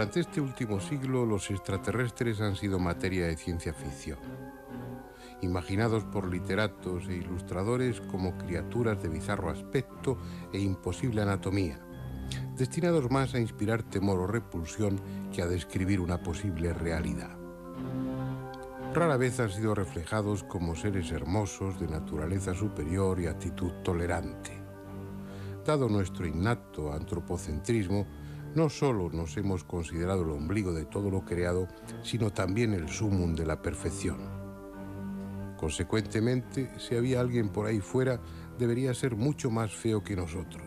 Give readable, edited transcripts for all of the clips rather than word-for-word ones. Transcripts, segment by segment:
Durante este último siglo, los extraterrestres han sido materia de ciencia ficción, imaginados por literatos e ilustradores como criaturas de bizarro aspecto e imposible anatomía, destinados más a inspirar temor o repulsión que a describir una posible realidad. Rara vez han sido reflejados como seres hermosos, de naturaleza superior y actitud tolerante. Dado nuestro innato antropocentrismo, no solo nos hemos considerado el ombligo de todo lo creado, sino también el sumum de la perfección. Consecuentemente, si había alguien por ahí fuera, debería ser mucho más feo que nosotros.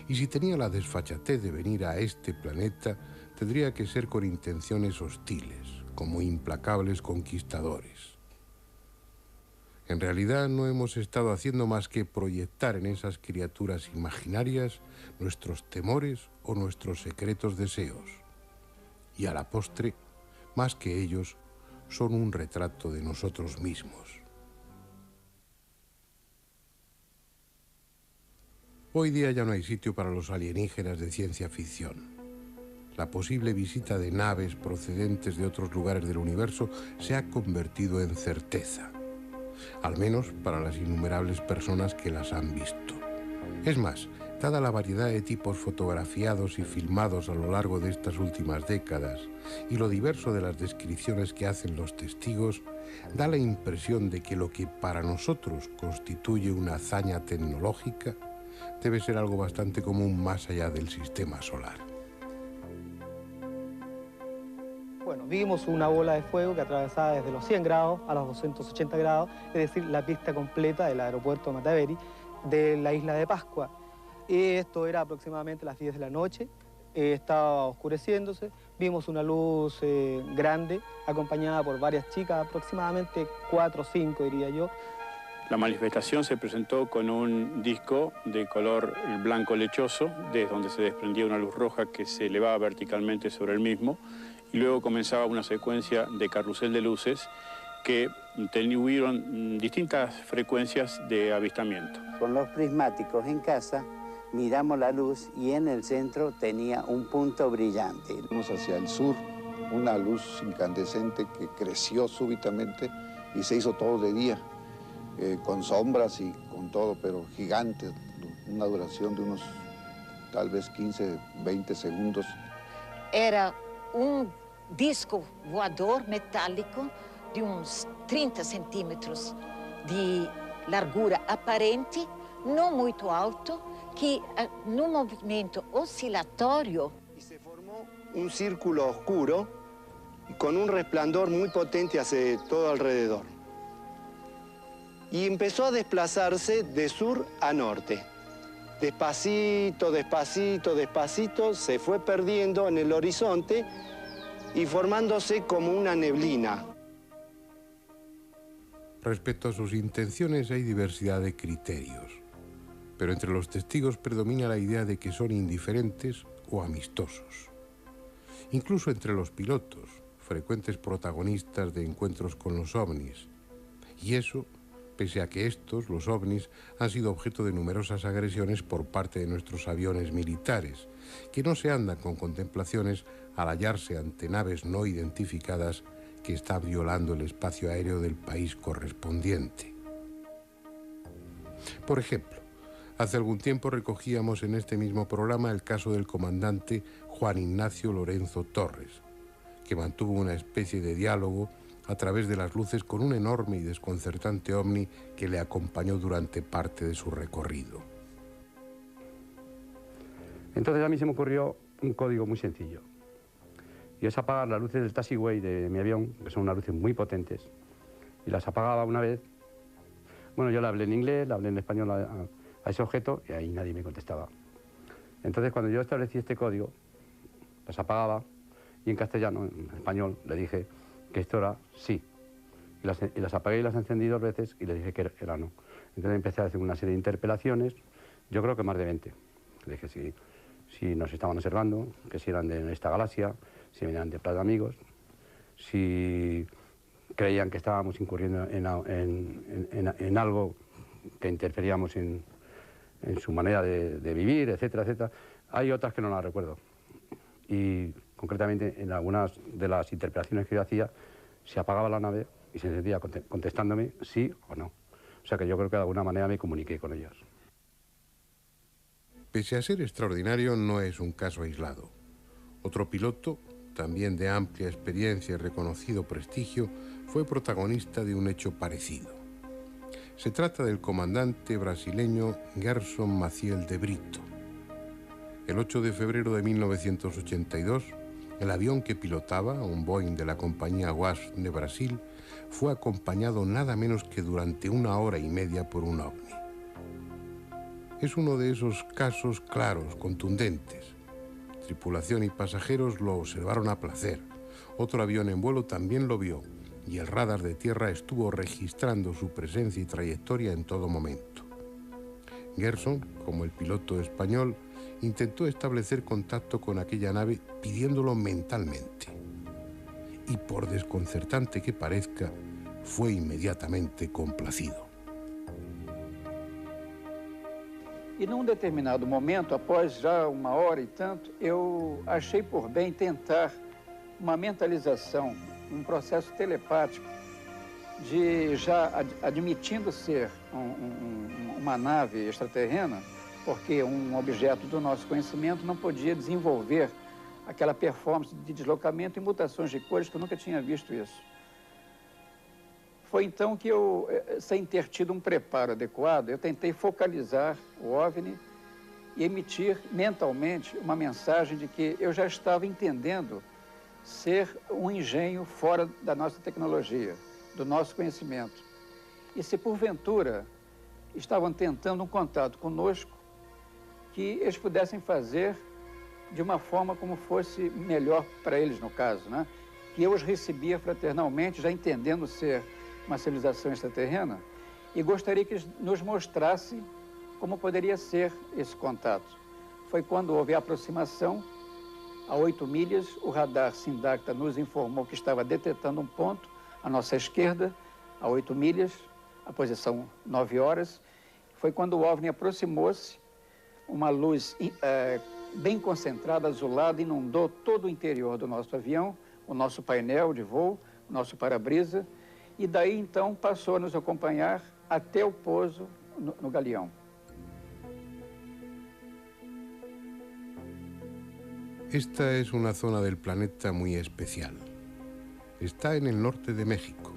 Y si tenía la desfachatez de venir a este planeta, tendría que ser con intenciones hostiles, como implacables conquistadores. En realidad no hemos estado haciendo más que proyectar en esas criaturas imaginarias nuestros temores o nuestros secretos deseos. Y a la postre, más que ellos, son un retrato de nosotros mismos. Hoy día ya no hay sitio para los alienígenas de ciencia ficción. La posible visita de naves procedentes de otros lugares del universo se ha convertido en certeza, al menos para las innumerables personas que las han visto. Es más, dada la variedad de tipos fotografiados y filmados a lo largo de estas últimas décadas y lo diverso de las descripciones que hacen los testigos, da la impresión de que lo que para nosotros constituye una hazaña tecnológica debe ser algo bastante común más allá del sistema solar. Bueno, vimos una bola de fuego que atravesaba desde los 100 grados a los 280 grados, es decir, la pista completa del aeropuerto de Mataveri de la isla de Pascua. Esto era aproximadamente las 10 de la noche, estaba oscureciéndose, vimos una luz grande acompañada por varias chicas, aproximadamente 4 o 5 diría yo. La manifestación se presentó con un disco de color blanco lechoso, desde donde se desprendía una luz roja que se elevaba verticalmente sobre el mismo, y luego comenzaba una secuencia de carrusel de luces que tuvieron distintas frecuencias de avistamiento. Con los prismáticos en casa miramos la luz y en el centro tenía un punto brillante. Vimos hacia el sur una luz incandescente que creció súbitamente y se hizo todo de día, con sombras y con todo, pero gigante, una duración de unos tal vez 15, 20 segundos. Era un disco voador metálico de unos 30 centímetros de largura aparente, no muy alto, que en un movimiento oscilatorio. Y se formó un círculo oscuro con un resplandor muy potente hacia todo alrededor. Y empezó a desplazarse de sur a norte. Despacito, despacito, despacito, se fue perdiendo en el horizonte y formándose como una neblina. Respecto a sus intenciones hay diversidad de criterios, pero entre los testigos predomina la idea de que son indiferentes o amistosos. Incluso entre los pilotos, frecuentes protagonistas de encuentros con los ovnis. Y eso, pese a que estos, los ovnis, han sido objeto de numerosas agresiones por parte de nuestros aviones militares, que no se andan con contemplaciones al hallarse ante naves no identificadas que están violando el espacio aéreo del país correspondiente. Por ejemplo, hace algún tiempo recogíamos en este mismo programa el caso del comandante Juan Ignacio Lorenzo Torres, que mantuvo una especie de diálogo a través de las luces con un enorme y desconcertante ovni que le acompañó durante parte de su recorrido. Entonces a mí se me ocurrió un código muy sencillo. Y es apagar las luces del taxiway de mi avión, que son unas luces muy potentes, y las apagaba una vez. Bueno, yo le hablé en inglés, le hablé en español a ese objeto, y ahí nadie me contestaba. Entonces cuando yo establecí este código, las apagaba, y en castellano, en español, le dije que esto era sí. Y las apagué y las encendí 2 veces y le dije que era no. Entonces empecé a hacer una serie de interpelaciones, yo creo que más de 20. Le dije si nos estaban observando, que si eran de esta galaxia, si venían de Plaza Amigos, si creían que estábamos incurriendo en algo que interferíamos en su manera de vivir, etcétera, etcétera. Hay otras que no las recuerdo. Y concretamente en algunas de las interpelaciones que yo hacía, se apagaba la nave y se encendía contestándome sí o no. O sea que yo creo que de alguna manera me comuniqué con ellos. Pese a ser extraordinario, no es un caso aislado. Otro piloto, también de amplia experiencia y reconocido prestigio, fue protagonista de un hecho parecido. Se trata del comandante brasileño Gerson Maciel de Brito. El 8 de febrero de 1982, el avión que pilotaba, un Boeing de la compañía WASP de Brasil, fue acompañado nada menos que durante 1 hora y media por un ovni. Es uno de esos casos claros, contundentes. Tripulación y pasajeros lo observaron a placer. Otro avión en vuelo también lo vio, y el radar de tierra estuvo registrando su presencia y trayectoria en todo momento. Gerson, como el piloto español, intentó establecer contacto con aquella nave pidiéndolo mentalmente. Y por desconcertante que parezca, fue inmediatamente complacido. E num determinado momento, após já 1 hora e tanto, eu achei por bem tentar uma mentalização, um processo telepático, de já admitindo ser uma nave extraterrena, porque um objeto do nosso conhecimento não podia desenvolver aquela performance de deslocamento e mutações de cores, que eu nunca tinha visto isso. Foi então que eu, sem ter tido um preparo adequado, eu tentei focalizar o OVNI e emitir mentalmente uma mensagem de que eu já estava entendendo ser um engenho fora da nossa tecnologia, do nosso conhecimento. E se porventura estavam tentando um contato conosco, que eles pudessem fazer de uma forma como fosse melhor para eles, no caso, né? Que eu os recebia fraternalmente, já entendendo ser uma civilização extraterrena, e gostaria que eles nos mostrassem como poderia ser esse contato. Foi quando houve a aproximação, a 8 milhas, o radar Sindacta nos informou que estava detectando um ponto à nossa esquerda, a 8 milhas, a posição 9 horas. Foi quando o OVNI aproximou-se, uma luz bem concentrada, azulada, inundou todo o interior do nosso avião, o nosso painel de voo, o nosso para-brisa, e daí então passou a nos acompanhar até o pouso no Galeão. Esta es una zona del planeta muy especial. Está en el norte de México,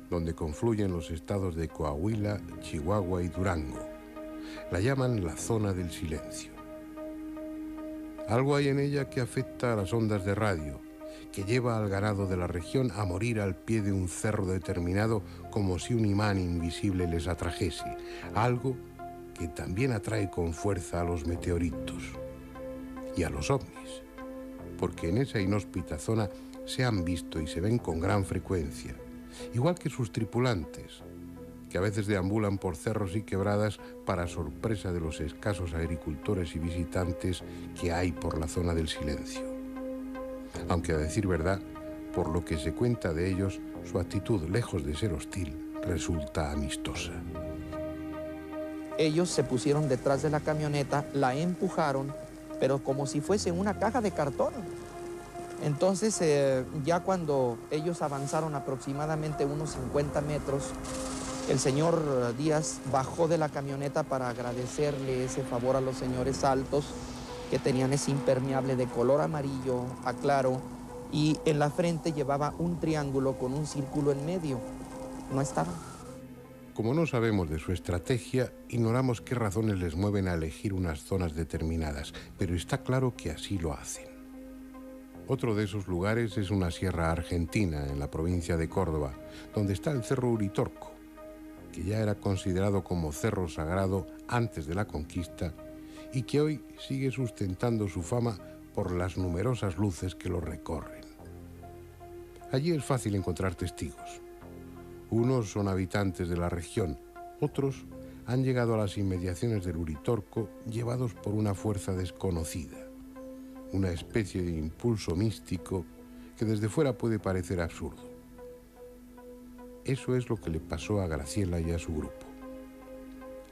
donde confluyen los estados de Coahuila, Chihuahua y Durango. La llaman la zona del silencio. Algo hay en ella que afecta a las ondas de radio, que lleva al ganado de la región a morir al pie de un cerro determinado como si un imán invisible les atrajese. Algo que también atrae con fuerza a los meteoritos y a los ovnis, porque en esa inhóspita zona se han visto y se ven con gran frecuencia, igual que sus tripulantes, que a veces deambulan por cerros y quebradas para sorpresa de los escasos agricultores y visitantes que hay por la zona del silencio. Aunque a decir verdad, por lo que se cuenta de ellos, su actitud, lejos de ser hostil, resulta amistosa. Ellos se pusieron detrás de la camioneta, la empujaron, pero como si fuese una caja de cartón. Entonces, ya cuando ellos avanzaron aproximadamente unos 50 metros, el señor Díaz bajó de la camioneta para agradecerle ese favor a los señores altos, que tenían ese impermeable de color amarillo a claro, y en la frente llevaba un triángulo con un círculo en medio. No estaba. Como no sabemos de su estrategia, ignoramos qué razones les mueven a elegir unas zonas determinadas, pero está claro que así lo hacen. Otro de esos lugares es una sierra argentina, en la provincia de Córdoba, donde está el Cerro Uritorco, que ya era considerado como cerro sagrado antes de la conquista y que hoy sigue sustentando su fama por las numerosas luces que lo recorren. Allí es fácil encontrar testigos. Unos son habitantes de la región, otros han llegado a las inmediaciones del Uritorco llevados por una fuerza desconocida, una especie de impulso místico que desde fuera puede parecer absurdo. Eso es lo que le pasó a Graciela y a su grupo.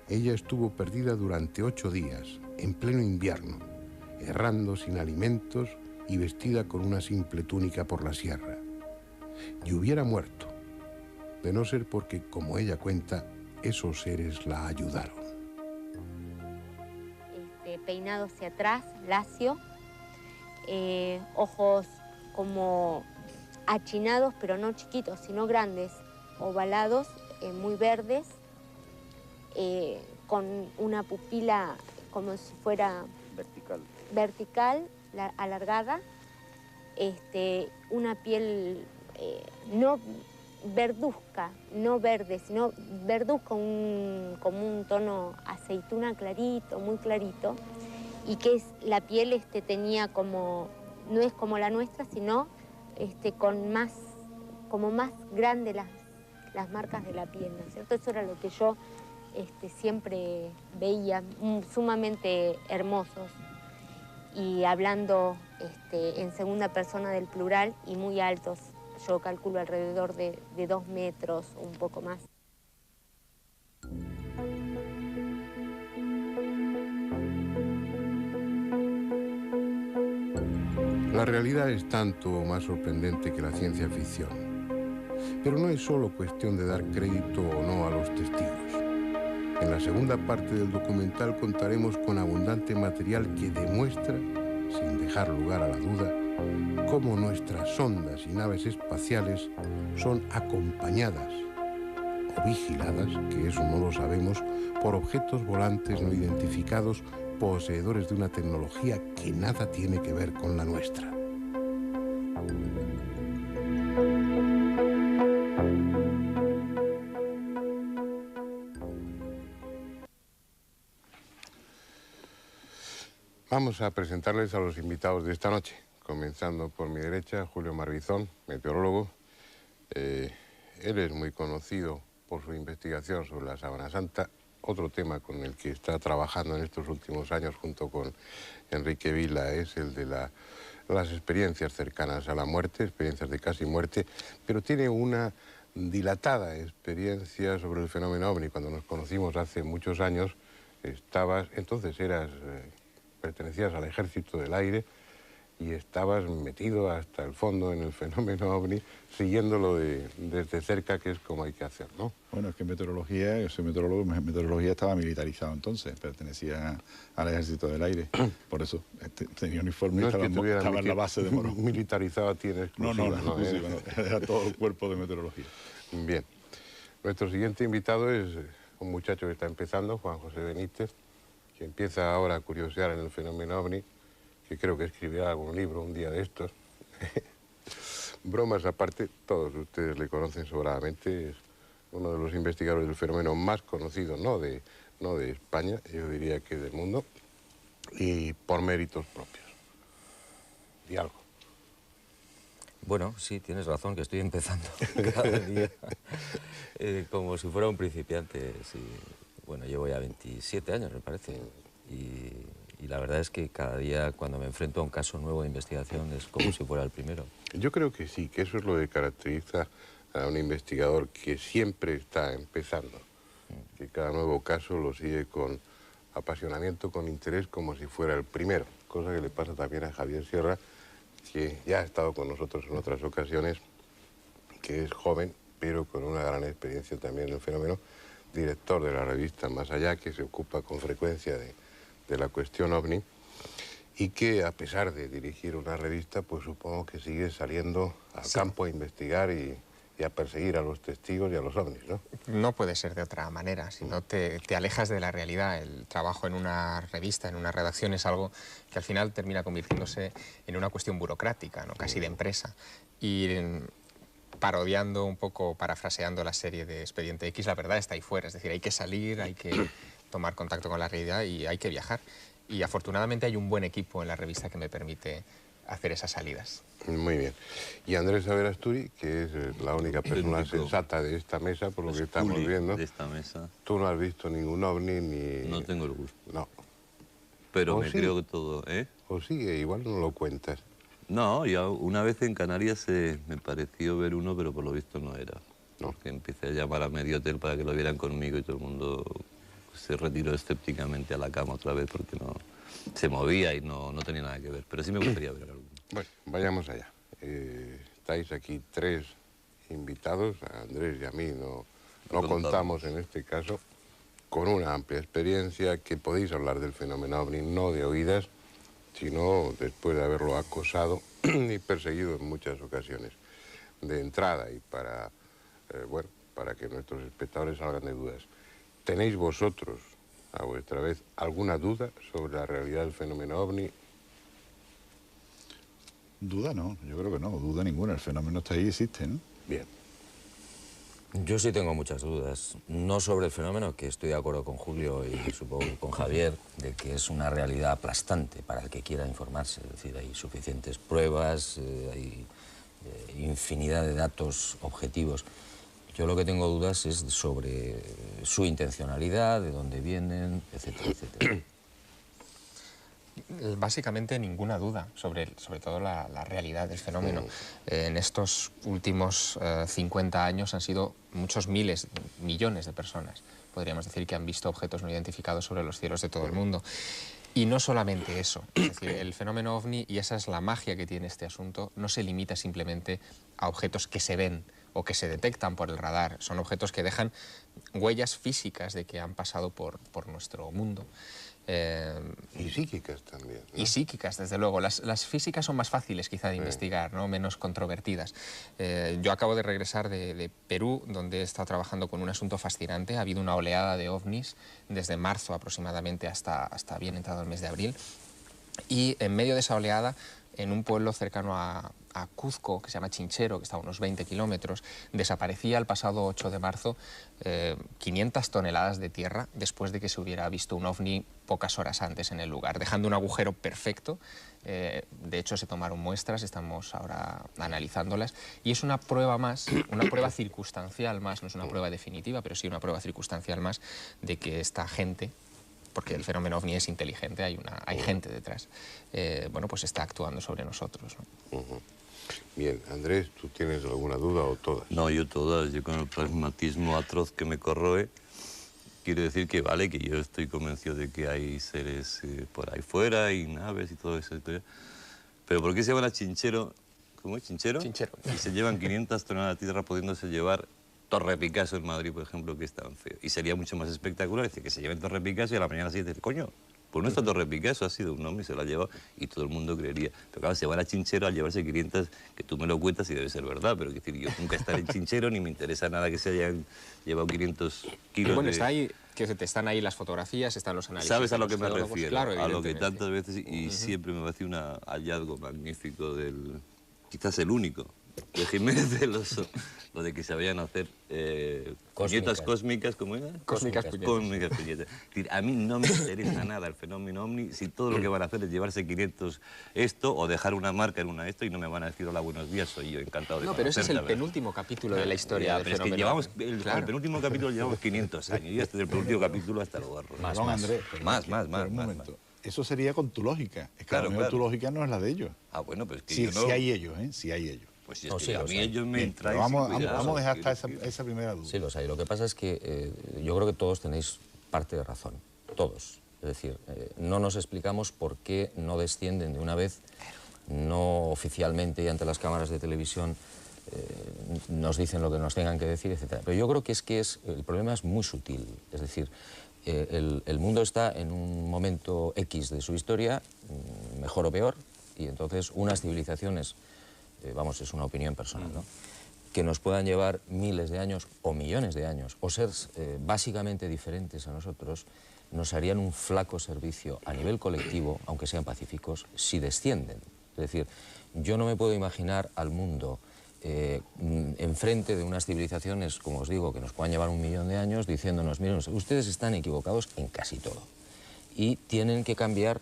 Ella estuvo perdida durante 8 días, en pleno invierno, errando sin alimentos y vestida con una simple túnica por la sierra. Y hubiera muerto, de no ser porque, como ella cuenta, esos seres la ayudaron. Peinado hacia atrás, lacio, ojos como achinados, pero no chiquitos, sino grandes, ovalados, muy verdes, con una pupila como si fuera vertical, alargada, una piel no verduzca, no verde, sino verduzca, como un tono aceituna clarito, muy clarito, y que la piel tenía como, no es como la nuestra, sino con más, como más grande las marcas de la piel, ¿no es cierto? Eso era lo que yo siempre veía, sumamente hermosos, y hablando en segunda persona del plural y muy altos. Yo calculo alrededor de 2 metros, un poco más. La realidad es tanto o más sorprendente que la ciencia ficción. Pero no es solo cuestión de dar crédito o no a los testigos. En la segunda parte del documental contaremos con abundante material que demuestra, sin dejar lugar a la duda, cómo nuestras sondas y naves espaciales son acompañadas o vigiladas, que eso no lo sabemos, por objetos volantes no identificados poseedores de una tecnología que nada tiene que ver con la nuestra. Vamos a presentarles a los invitados de esta noche, comenzando por mi derecha, Julio Marbizón, meteorólogo. Él es muy conocido por su investigación sobre la Sábana Santa, otro tema con el que está trabajando en estos últimos años junto con Enrique Vila es el de las experiencias cercanas a la muerte, experiencias de casi muerte, pero tiene una dilatada experiencia sobre el fenómeno OVNI. Cuando nos conocimos hace muchos años, pertenecías al Ejército del Aire y estabas metido hasta el fondo en el fenómeno OVNI, siguiéndolo desde cerca, que es como hay que hacer, ¿no? Bueno, es que meteorología, yo soy meteorólogo, meteorología estaba militarizado entonces, pertenecía al Ejército del Aire, por eso tenía uniforme y estaba en la base de Morón. Militarizado tiene exclusiva, no, era todo el cuerpo de meteorología. Bien. Nuestro siguiente invitado es un muchacho que está empezando, Juan José Benítez, que empieza ahora a curiosear en el fenómeno OVNI, que creo que escribirá algún libro un día de estos. Bromas aparte, todos ustedes le conocen sobradamente, es uno de los investigadores del fenómeno más conocidos, no de España, yo diría que del mundo, y por méritos propios. Di algo. Bueno, sí, tienes razón, que estoy empezando cada día, como si fuera un principiante. Sí. Bueno, llevo ya 27 años, me parece, y la verdad es que cada día cuando me enfrento a un caso nuevo de investigación es como si fuera el primero. Yo creo que sí, que eso es lo que caracteriza a un investigador que siempre está empezando, que cada nuevo caso lo sigue con apasionamiento, con interés, como si fuera el primero, cosa que le pasa también a Javier Sierra, que ya ha estado con nosotros en otras ocasiones, que es joven, pero con una gran experiencia también en el fenómeno, director de la revista Más Allá, que se ocupa con frecuencia de la cuestión OVNI, y que a pesar de dirigir una revista, pues supongo que sigue saliendo al campo a investigar y a perseguir a los testigos y a los OVNIs, ¿no? No puede ser de otra manera, si no te alejas de la realidad. El trabajo en una revista, en una redacción, es algo que al final termina convirtiéndose en una cuestión burocrática, ¿no? Casi de empresa. Y parodiando un poco, parafraseando la serie de Expediente X, la verdad está ahí fuera, es decir, hay que salir, hay que tomar contacto con la realidad y hay que viajar. Y afortunadamente hay un buen equipo en la revista que me permite hacer esas salidas. Muy bien. Y Andrés Averasturi, que es la única persona sensata de esta mesa, por lo que estamos viendo. De esta mesa. Tú no has visto ningún OVNI ni... No tengo el gusto. No. Pero me creo que todo, ¿eh? O sí, igual no lo cuentas. No, ya una vez en Canarias me pareció ver uno, pero por lo visto no era. No. Porque empecé a llamar a medio hotel para que lo vieran conmigo y todo el mundo se retiró escépticamente a la cama otra vez porque no se movía y no tenía nada que ver. Pero sí me gustaría ver algo. Bueno, vayamos allá. Estáis aquí 3 invitados, a Andrés y a mí no contamos en este caso, con una amplia experiencia que podéis hablar del fenómeno OVNI no de oídas, sino después de haberlo acosado y perseguido en muchas ocasiones. De entrada y para, bueno, para que nuestros espectadores salgan de dudas. ¿Tenéis vosotros, a vuestra vez, alguna duda sobre la realidad del fenómeno OVNI? Duda no, yo creo que no, duda ninguna, el fenómeno está ahí y existe, ¿no? Bien. Yo sí tengo muchas dudas, no sobre el fenómeno, que estoy de acuerdo con Julio y supongo con Javier, de que es una realidad aplastante para el que quiera informarse, es decir, hay suficientes pruebas, hay infinidad de datos objetivos. Yo lo que tengo dudas es sobre su intencionalidad, de dónde vienen, etcétera, etcétera. Básicamente ninguna duda sobre todo la realidad del fenómeno. En estos últimos 50 años han sido muchos miles, millones de personas, podríamos decir, que han visto objetos no identificados sobre los cielos de todo el mundo. Y no solamente eso, es decir, el fenómeno OVNI, y esa es la magia que tiene este asunto, no se limita simplemente a objetos que se ven o que se detectan por el radar. Son objetos que dejan huellas físicas de que han pasado por nuestro mundo. Y psíquicas también, ¿no? Y psíquicas, desde luego. Las físicas son más fáciles quizá de investigar, ¿no? Menos controvertidas. Yo acabo de regresar de Perú, donde he estado trabajando con un asunto fascinante. Ha habido una oleada de ovnis desde marzo aproximadamente hasta bien entrado el mes de abril. Y en medio de esa oleada, en un pueblo cercano a Cuzco, que se llama Chinchero, que está a unos 20 kilómetros, desaparecía el pasado 8 de marzo 500 toneladas de tierra después de que se hubiera visto un ovni pocas horas antes en el lugar, dejando un agujero perfecto. De hecho, se tomaron muestras, estamos ahora analizándolas, y es una prueba más, una prueba circunstancial más, no es una prueba definitiva, pero sí una prueba circunstancial más de que esta gente, porque el fenómeno OVNI es inteligente, hay gente detrás, bueno, pues está actuando sobre nosotros, ¿no? Bien, Andrés, ¿tú tienes alguna duda o todas? No, yo todas. Yo con el pragmatismo atroz que me corroe, quiero decir que vale, que yo estoy convencido de que hay seres por ahí fuera y naves y todo eso. Pero ¿por qué se van a Chinchero? ¿Cómo es? ¿Chinchero? Chinchero. Y se llevan 500 toneladas de tierra pudiéndose llevar Torre Picasso en Madrid, por ejemplo, que es tan feo. Y sería mucho más espectacular decir que se lleven Torre Picasso y a la mañana siguiente decir, coño, pues nuestra Torre Picasso ha sido un hombre y se la ha llevado y todo el mundo creería. Pero claro, se van a Chinchero a llevarse 500, que tú me lo cuentas y debe ser verdad, pero es decir, yo nunca estaré en Chinchero ni me interesa nada que se hayan llevado 500 kilos. Bueno, está ahí, que están ahí las fotografías, están los análisis. ¿Sabes a lo que me refiero? Claro, a lo que tantas veces, y siempre me parece un hallazgo magnífico del, quizás el único, de Jiménez del Oso, lo de que se vayan a hacer puñetas cósmicas, ¿cómo era? Cósmicas puñetas. Es decir, a mí no me interesa nada el fenómeno OVNI si todo lo que van a hacer es llevarse 500 esto o dejar una marca en una esto y no me van a decir hola, buenos días, soy yo, encantado de No, pero ese es el penúltimo capítulo de la historia del fenómeno. Es que llevamos, el penúltimo capítulo llevamos 500 años y este es el penúltimo capítulo hasta el gorro. Más, Andrés. Más. Un momento. Eso sería con tu lógica. Es que claro, tu lógica no es la de ellos. Ah, bueno, pues que sí, yo no... sí hay ellos, ¿eh? Sí hay ellos. Pues si es que a mí ellos me traen... Vamos a dejar hasta esa primera duda. Sí, los hay. Lo que pasa es que yo creo que todos tenéis parte de razón. Todos. Es decir, no nos explicamos por qué no descienden de una vez, no oficialmente y ante las cámaras de televisión nos dicen lo que nos tengan que decir, etc. Pero yo creo que el problema es muy sutil. Es decir, el mundo está en un momento X de su historia, mejor o peor, y entonces unas civilizaciones, vamos, es una opinión personal, ¿no?, que nos puedan llevar miles de años o millones de años, o ser básicamente diferentes a nosotros, nos harían un flaco servicio a nivel colectivo, aunque sean pacíficos, si descienden. Es decir, yo no me puedo imaginar al mundo enfrente de unas civilizaciones, como os digo, que nos puedan llevar 1 millón de años, diciéndonos, miren, ustedes están equivocados en casi todo y tienen que cambiar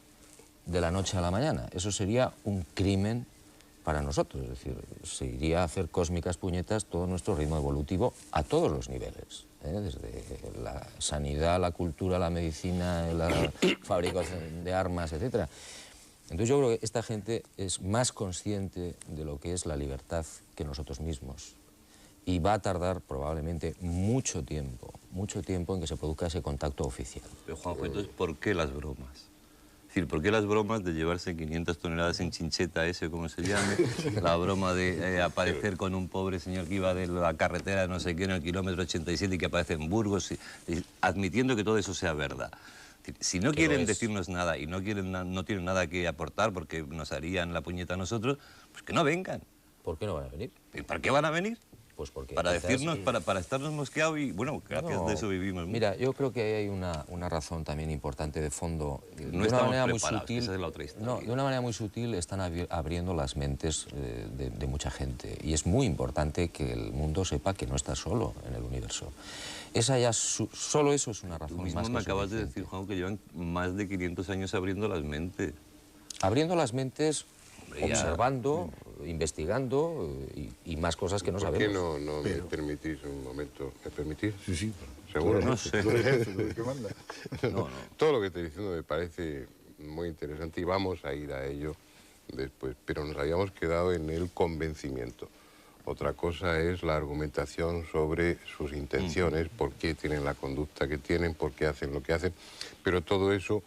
de la noche a la mañana. Eso sería un crimen para nosotros, es decir, se iría a hacer cósmicas puñetas todo nuestro ritmo evolutivo a todos los niveles, desde la sanidad, la cultura, la medicina, la fabricación de armas, etc. Entonces yo creo que esta gente es más consciente de lo que es la libertad que nosotros mismos y va a tardar probablemente mucho tiempo en que se produzca ese contacto oficial. Pero Juanjo, entonces, ¿por qué las bromas? Es decir, ¿por qué las bromas de llevarse 500 toneladas en chincheta, ese como se llame? La broma de aparecer con un pobre señor que iba de la carretera no sé qué en el kilómetro 87 y que aparece en Burgos, admitiendo que todo eso sea verdad. Si no quieren decirnos nada y no tienen nada que aportar porque nos harían la puñeta a nosotros, pues que no vengan. ¿Por qué no van a venir? ¿Y para qué van a venir? Pues porque para decirnos, para estarnos mosqueados y, bueno, gracias de eso vivimos. Mira, yo creo que hay una razón también importante de fondo. No estamos preparados, esa es la otra historia. No, de una manera muy sutil están abriendo las mentes de mucha gente. Y es muy importante que el mundo sepa que no está solo en el universo. Esa ya, solo eso es una razón más que suficiente. Me acabas de decir, Juan, que llevan más de 500 años abriendo las mentes. Abriendo las mentes, observando, investigando y más cosas que no sabemos. ¿Por qué no me permitís un momento? ¿Me permitís? Sí, sí. ¿Seguro? No sé. Tú eres jefe, tú eres que manda. No. Todo lo que estoy diciendo me parece muy interesante y vamos a ir a ello después, pero nos habíamos quedado en el convencimiento. Otra cosa es la argumentación sobre sus intenciones, por qué tienen la conducta que tienen, por qué hacen lo que hacen, pero todo eso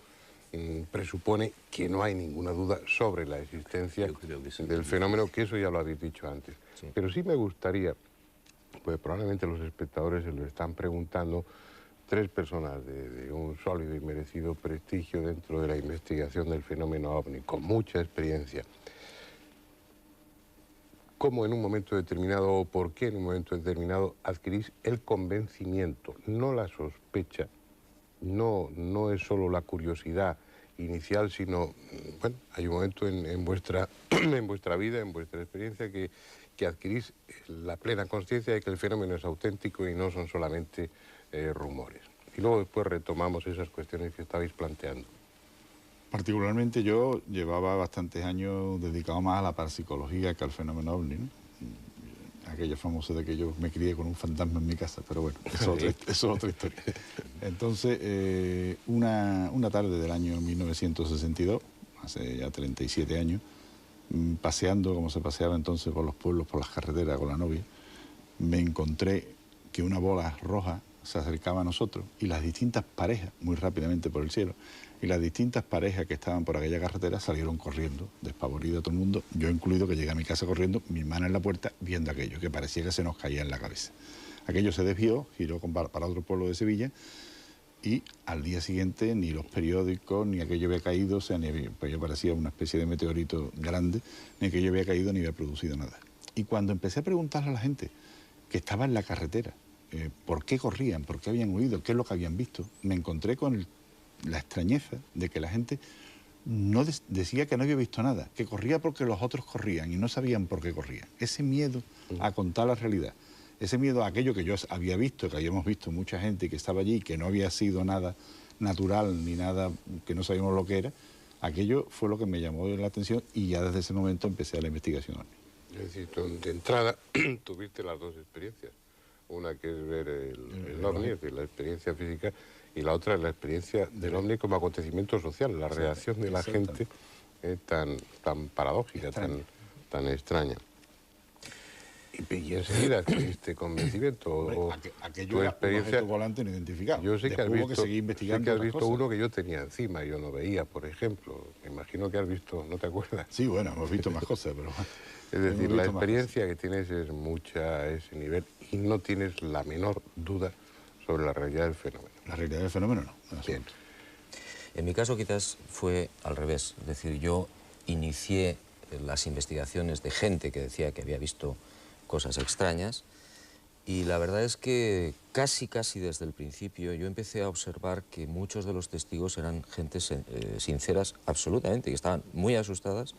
presupone que no hay ninguna duda sobre la existencia del fenómeno, que eso ya lo habéis dicho antes. Sí. Pero sí me gustaría, pues probablemente los espectadores se lo están preguntando, tres personas de un sólido y merecido prestigio dentro de la investigación del fenómeno OVNI, con mucha experiencia. ¿Cómo en un momento determinado o por qué en un momento determinado adquirís el convencimiento, no la sospecha? No es solo la curiosidad inicial, sino, bueno, hay un momento en vuestra vida, en vuestra experiencia, que adquirís la plena conciencia de que el fenómeno es auténtico y no son solamente rumores. Y luego después retomamos esas cuestiones que estabais planteando. Particularmente yo llevaba bastantes años dedicado más a la parapsicología que al fenómeno OVNI, ¿no? Aquella famosa de que yo me crié con un fantasma en mi casa, pero bueno, eso es otra historia. Entonces, una tarde del año 1962, hace ya 37 años, paseando como se paseaba entonces por los pueblos, por las carreteras con la novia, me encontré que una bola roja se acercaba a nosotros y las distintas parejas, muy rápidamente por el cielo, y las distintas parejas que estaban por aquella carretera salieron corriendo, despavorido todo el mundo, yo incluido, que llegué a mi casa corriendo, mi hermana en la puerta, viendo aquello, que parecía que se nos caía en la cabeza. Aquello se desvió, giró para otro pueblo de Sevilla, y al día siguiente ni los periódicos, ni aquello había caído, o sea, pues parecía una especie de meteorito grande, ni aquello había caído ni había producido nada. Y cuando empecé a preguntarle a la gente que estaba en la carretera, por qué corrían, por qué habían huido, qué es lo que habían visto, me encontré con la extrañeza de que la gente no decía que no había visto nada, que corría porque los otros corrían y no sabían por qué corrían. Ese miedo a contar la realidad, ese miedo a aquello que yo había visto, que habíamos visto mucha gente que estaba allí, que no había sido nada natural ni nada que no sabíamos lo que era, aquello fue lo que me llamó la atención y ya desde ese momento empecé la investigación. Es decir, de entrada tuviste las dos experiencias. Una que es ver el OVNI, es decir, la experiencia física, y la otra es la experiencia del OVNI como acontecimiento social, la reacción de la gente tan paradójica, tan extraña. Y enseguida este convencimiento aquello era experiencia, un volante no identificado. Yo sé que has visto uno que yo tenía encima y yo no veía, por ejemplo. Me imagino que has visto, ¿no te acuerdas? Sí, bueno, hemos visto más cosas, pero... Es decir, la experiencia que tienes es mucha a ese nivel y no tienes la menor duda sobre la realidad del fenómeno. La realidad del fenómeno no. Bien. En mi caso quizás fue al revés. Es decir, yo inicié las investigaciones de gente que decía que había visto cosas extrañas y la verdad es que casi desde el principio yo empecé a observar que muchos de los testigos eran gentes sinceras absolutamente, que estaban muy asustadas,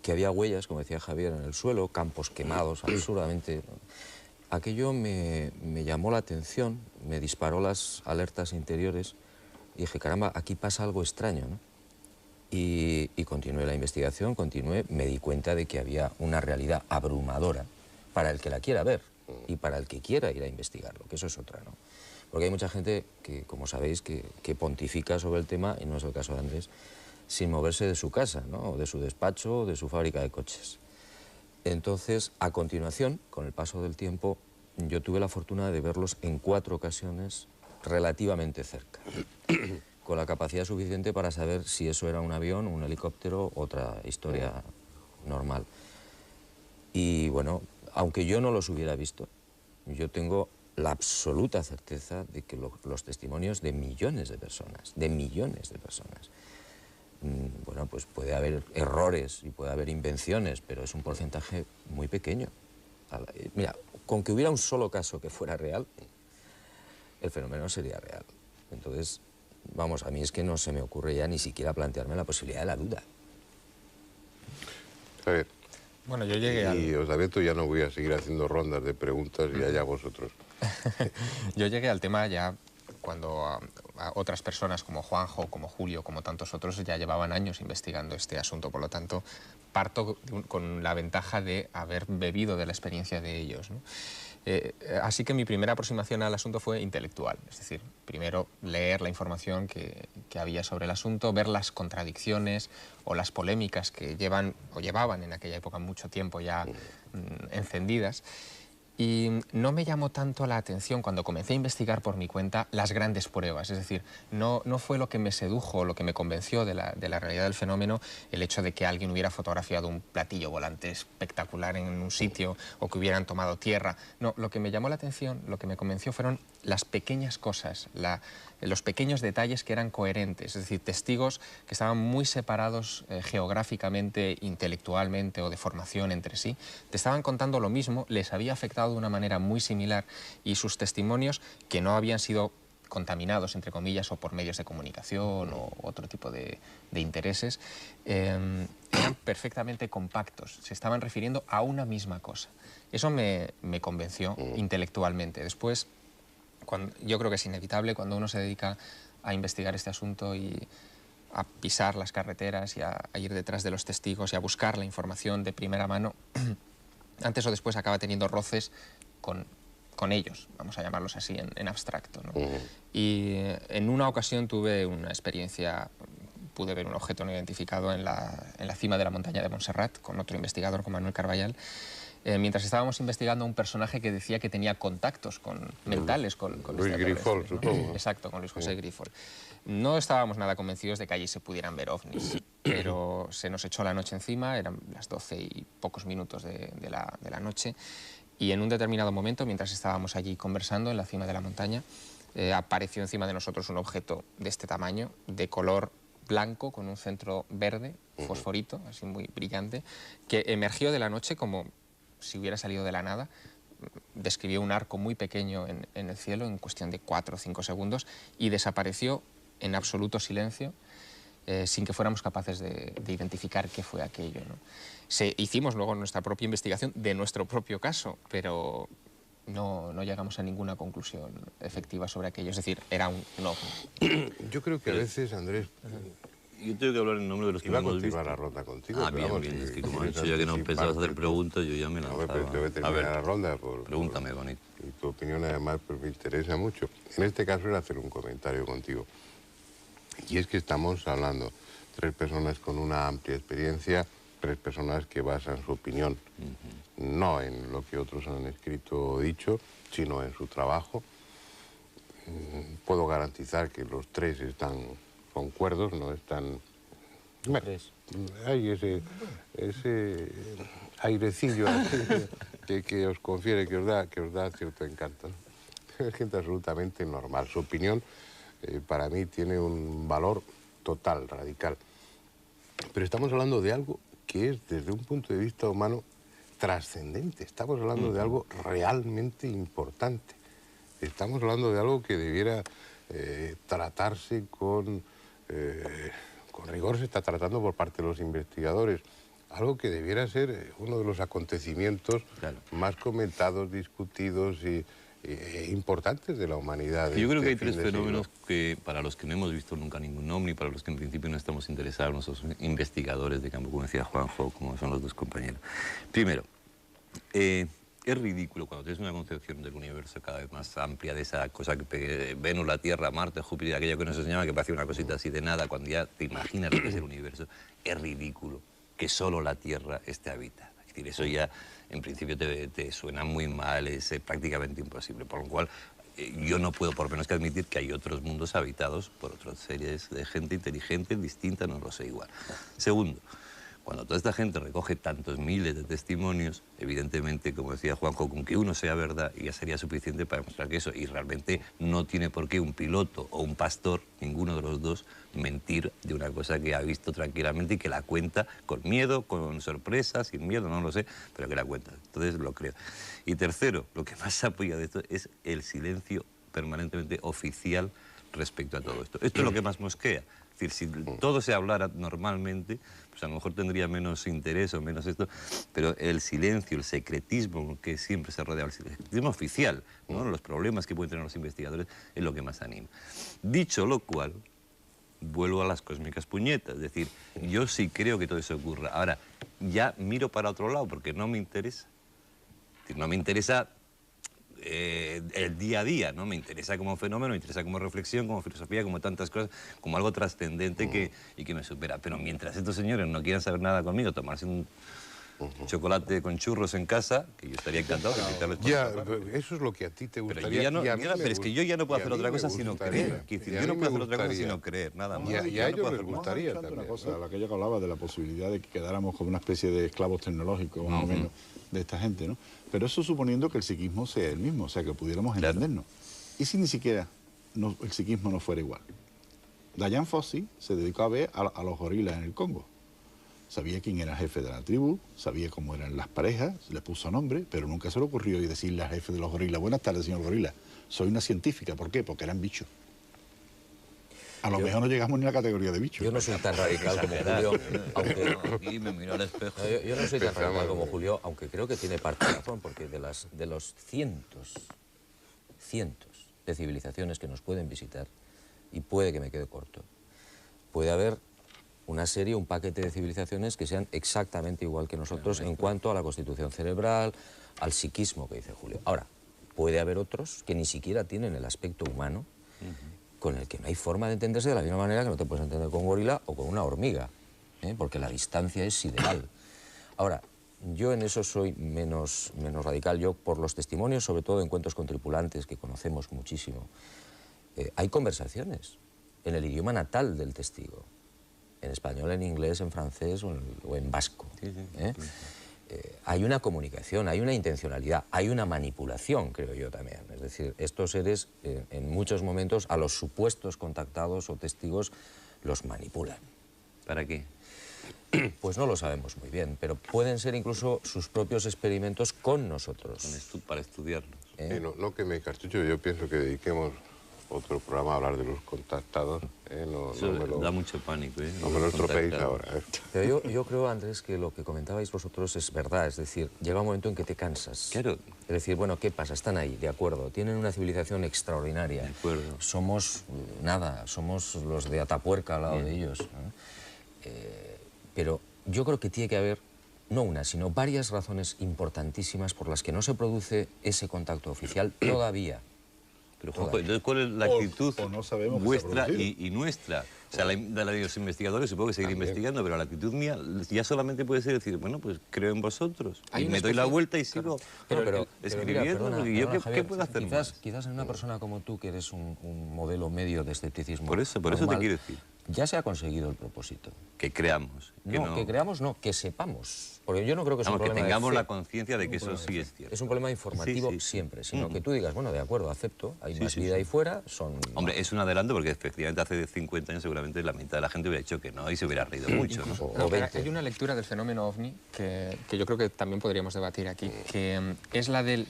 que había huellas, como decía Javier, en el suelo, campos quemados absurdamente. Aquello me llamó la atención, me disparó las alertas interiores y dije, caramba, aquí pasa algo extraño, ¿no? Y continué la investigación, me di cuenta de que había una realidad abrumadora para el que la quiera ver y para el que quiera ir a investigarlo, que eso es otra, ¿no? Porque hay mucha gente que, como sabéis, que pontifica sobre el tema, y no es el caso de Andrés, sin moverse de su casa, ¿no? O de su despacho o de su fábrica de coches. Entonces, a continuación, con el paso del tiempo, yo tuve la fortuna de verlos en 4 ocasiones relativamente cerca. con la capacidad suficiente para saber si eso era un avión, un helicóptero, otra historia normal. Y bueno, aunque yo no los hubiera visto, yo tengo la absoluta certeza de que los testimonios de millones de personas, bueno, pues puede haber errores y puede haber invenciones, pero es un porcentaje muy pequeño. Mira, con que hubiera un solo caso que fuera real, el fenómeno sería real. Entonces, vamos, a mí es que no se me ocurre ya ni siquiera plantearme la posibilidad de la duda. A ver. Bueno, yo llegué y os advierto, ya no voy a seguir haciendo rondas de preguntas y allá vosotros. Yo llegué al tema ya cuando a otras personas como Juanjo, como Julio, como tantos otros ya llevaban años investigando este asunto. Por lo tanto, parto con la ventaja de haber bebido de la experiencia de ellos, ¿no? Así que mi primera aproximación al asunto fue intelectual. Es decir, primero leer la información que había sobre el asunto, ver las contradicciones o las polémicas que llevaban en aquella época mucho tiempo ya encendidas. Y no me llamó tanto la atención cuando comencé a investigar por mi cuenta las grandes pruebas. Es decir, no fue lo que me sedujo, lo que me convenció de la realidad del fenómeno, el hecho de que alguien hubiera fotografiado un platillo volante espectacular en un sitio o que hubieran tomado tierra. No, lo que me llamó la atención, lo que me convenció fueron las pequeñas cosas, los pequeños detalles que eran coherentes. Es decir, testigos que estaban muy separados geográficamente, intelectualmente o de formación entre sí. Te estaban contando lo mismo, les había afectado de una manera muy similar y sus testimonios, que no habían sido contaminados, entre comillas, o por medios de comunicación o otro tipo de intereses, eran perfectamente compactos, se estaban refiriendo a una misma cosa. Eso me convenció intelectualmente. Después, yo creo que es inevitable cuando uno se dedica a investigar este asunto y a pisar las carreteras y a ir detrás de los testigos y a buscar la información de primera mano, antes o después acaba teniendo roces con ellos, vamos a llamarlos así en abstracto, ¿no? Y en una ocasión tuve una experiencia, pude ver un objeto no identificado en la cima de la montaña de Montserrat con otro investigador, con Manuel Carballal, mientras estábamos investigando a un personaje que decía que tenía contactos mentales con Luis Grifol, supongo. Exacto, con Luis José Grifol. No estábamos nada convencidos de que allí se pudieran ver ovnis, pero se nos echó la noche encima, eran las 12 y pocos minutos de la noche, y en un determinado momento, mientras estábamos allí conversando en la cima de la montaña, apareció encima de nosotros un objeto de este tamaño, de color blanco, con un centro verde, fosforito, así muy brillante, que emergió de la noche como si hubiera salido de la nada. Describió un arco muy pequeño en el cielo en cuestión de 4 o 5 segundos y desapareció en absoluto silencio, sin que fuéramos capaces de identificar qué fue aquello, ¿no? Hicimos luego nuestra propia investigación de nuestro propio caso, pero no llegamos a ninguna conclusión efectiva sobre aquello. Es decir, era un ovni. Yo creo que a veces, Andrés... Yo tengo que hablar en nombre de los que no hemos visto. la ronda contigo. Ah, bien, bien. Es que como he dicho ya que no pensabas hacer preguntas, yo ya me lanzaba. Pero te voy a terminar la ronda. Pregúntame, bonito. Y tu opinión además pues, me interesa mucho. En este caso era hacer un comentario contigo. Y es que estamos hablando 3 personas con una amplia experiencia, 3 personas que basan su opinión no en lo que otros han escrito o dicho, sino en su trabajo. Puedo garantizar que los 3 están concuerdos, no están... Bueno, hay ese airecillo que os confiere, que os da cierto encanto, ¿no? Es gente absolutamente normal. Su opinión, para mí, tiene un valor total, radical. Pero estamos hablando de algo que es, desde un punto de vista humano, trascendente. Estamos hablando de algo realmente importante. Estamos hablando de algo que debiera tratarse con rigor, se está tratando por parte de los investigadores. Algo que debiera ser uno de los acontecimientos más comentados, discutidos y importantes de la humanidad. Yo creo que hay 3 fenómenos que, para los que no hemos visto nunca ningún ovni, para los que en principio no estamos interesados, nosotros investigadores de campo, como decía Juanjo, como son los 2 compañeros. Primero, es ridículo cuando tienes una concepción del universo cada vez más amplia, de esa cosa que Venus, la Tierra, Marte, Júpiter, aquello que nos enseñaba que parecía una cosita así de nada, cuando ya te imaginas lo que es el universo, es ridículo que solo la Tierra esté habitada. Es decir, eso ya en principio te suena muy mal, es prácticamente imposible, por lo cual yo no puedo por menos que admitir que hay otros mundos habitados por otras series de gente inteligente, distinta, no lo sé igual. Segundo, cuando toda esta gente recoge tantos miles de testimonios, evidentemente, como decía Juanjo, con que uno sea verdad ya sería suficiente para demostrar que eso, y realmente no tiene por qué un piloto o un pastor, ninguno de los dos, mentir de una cosa que ha visto tranquilamente y que la cuenta con miedo, con sorpresa, sin miedo, no lo sé, pero que la cuenta. Entonces lo creo. Y tercero, lo que más apoya de esto es el silencio permanentemente oficial respecto a todo esto. Esto es lo que más mosquea. Es decir, si todo se hablara normalmente, pues a lo mejor tendría menos interés o menos esto, pero el silencio, el secretismo que siempre se rodea, el secretismo oficial, ¿no? Los problemas que pueden tener los investigadores, es lo que más anima. Dicho lo cual, vuelvo a las cósmicas puñetas, es decir, yo sí creo que todo eso ocurra. Ahora, ya miro para otro lado porque no me interesa. Es decir, no me interesa el día a día, ¿no? Me interesa como fenómeno, me interesa como reflexión, como filosofía, como tantas cosas, como algo trascendente y que me supera. Pero mientras estos señores no quieran saber nada conmigo, tomarse un chocolate con churros en casa, que yo estaría encantado de invitarles. Ya, eso es lo que a ti te gustaría. Pero, pero es que yo ya no puedo hacer otra cosa sino creer. Yo no puedo hacer otra cosa sino creer, nada más. Y a ellos les gustaría también. Una cosa, la que yo hablaba de la posibilidad de que quedáramos como una especie de esclavos tecnológicos, más o menos, de esta gente, ¿no? Pero eso suponiendo que el psiquismo sea el mismo, o sea, que pudiéramos entendernos. ¿Y si ni siquiera el psiquismo no fuera igual? Dian Fossey se dedicó a ver a los gorilas en el Congo. Sabía quién era el jefe de la tribu, sabía cómo eran las parejas, le puso nombre, pero nunca se le ocurrió decirle al jefe de los gorilas: buenas tardes, señor gorila, soy una científica. ¿Por qué? Porque eran bichos. A lo mejor no llegamos ni a la categoría de bichos. Yo no soy tan radical como Julio, aunque... Y me miro al espejo. Yo no soy tan radical como Julio, aunque creo que tiene parte de razón, porque de los cientos de civilizaciones que nos pueden visitar, y puede que me quede corto, puede haber una serie, un paquete de civilizaciones que sean exactamente igual que nosotros en cuanto a la constitución cerebral, al psiquismo que dice Julio. Ahora, puede haber otros que ni siquiera tienen el aspecto humano, con el que no hay forma de entenderse de la misma manera que no te puedes entender con un gorila o con una hormiga, porque la distancia es sideral. Ahora, yo en eso soy menos radical. Yo, por los testimonios, sobre todo de encuentros con tripulantes, que conocemos muchísimo, hay conversaciones en el idioma natal del testigo, en español, en inglés, en francés o en vasco. Hay una comunicación, hay una intencionalidad, hay una manipulación, creo yo también. Es decir, estos seres, en muchos momentos, a los supuestos contactados o testigos, los manipulan. ¿Para qué? Pues no lo sabemos muy bien, pero pueden ser incluso sus propios experimentos con nosotros. Para estudiarlos. No que me cartucho, yo pienso que dediquemos otro programa a hablar de los contactados. Da mucho pánico. No me lo estropeéis ahora. Pero yo creo, Andrés, que lo que comentabais vosotros es verdad. Es decir, llega un momento en que te cansas. Claro. Es decir, bueno, ¿qué pasa? Están ahí, de acuerdo. Tienen una civilización extraordinaria. De acuerdo. Somos nada, somos los de Atapuerca al lado de ellos, ¿no? Pero yo creo que tiene que haber, no una, sino varias razones importantísimas por las que no se produce ese contacto oficial todavía. Pero, Juanjo, entonces, ¿cuál es la actitud vuestra y nuestra? O sea, la de los investigadores supongo que seguir investigando, pero la actitud mía ya solamente puede ser decir, bueno, pues creo en vosotros. Y me doy la vuelta y sigo escribiendo. ¿Qué puedo hacer más? Quizás en una persona como tú, que eres un modelo medio de escepticismo Por eso te quiero decir. Ya se ha conseguido el propósito. Que creamos. Que creamos no, que sepamos. Porque yo no creo que sea un problema que tengamos de fe. la conciencia de que eso sí es cierto. Es un problema informativo siempre, sino que tú digas, bueno, de acuerdo, acepto, hay más vida ahí fuera, son... Hombre, es un adelanto porque efectivamente hace 50 años seguramente la mitad de la gente hubiera dicho que no y se hubiera reído mucho, ¿no? Hay una lectura del fenómeno OVNI que yo creo que también podríamos debatir aquí, que es la del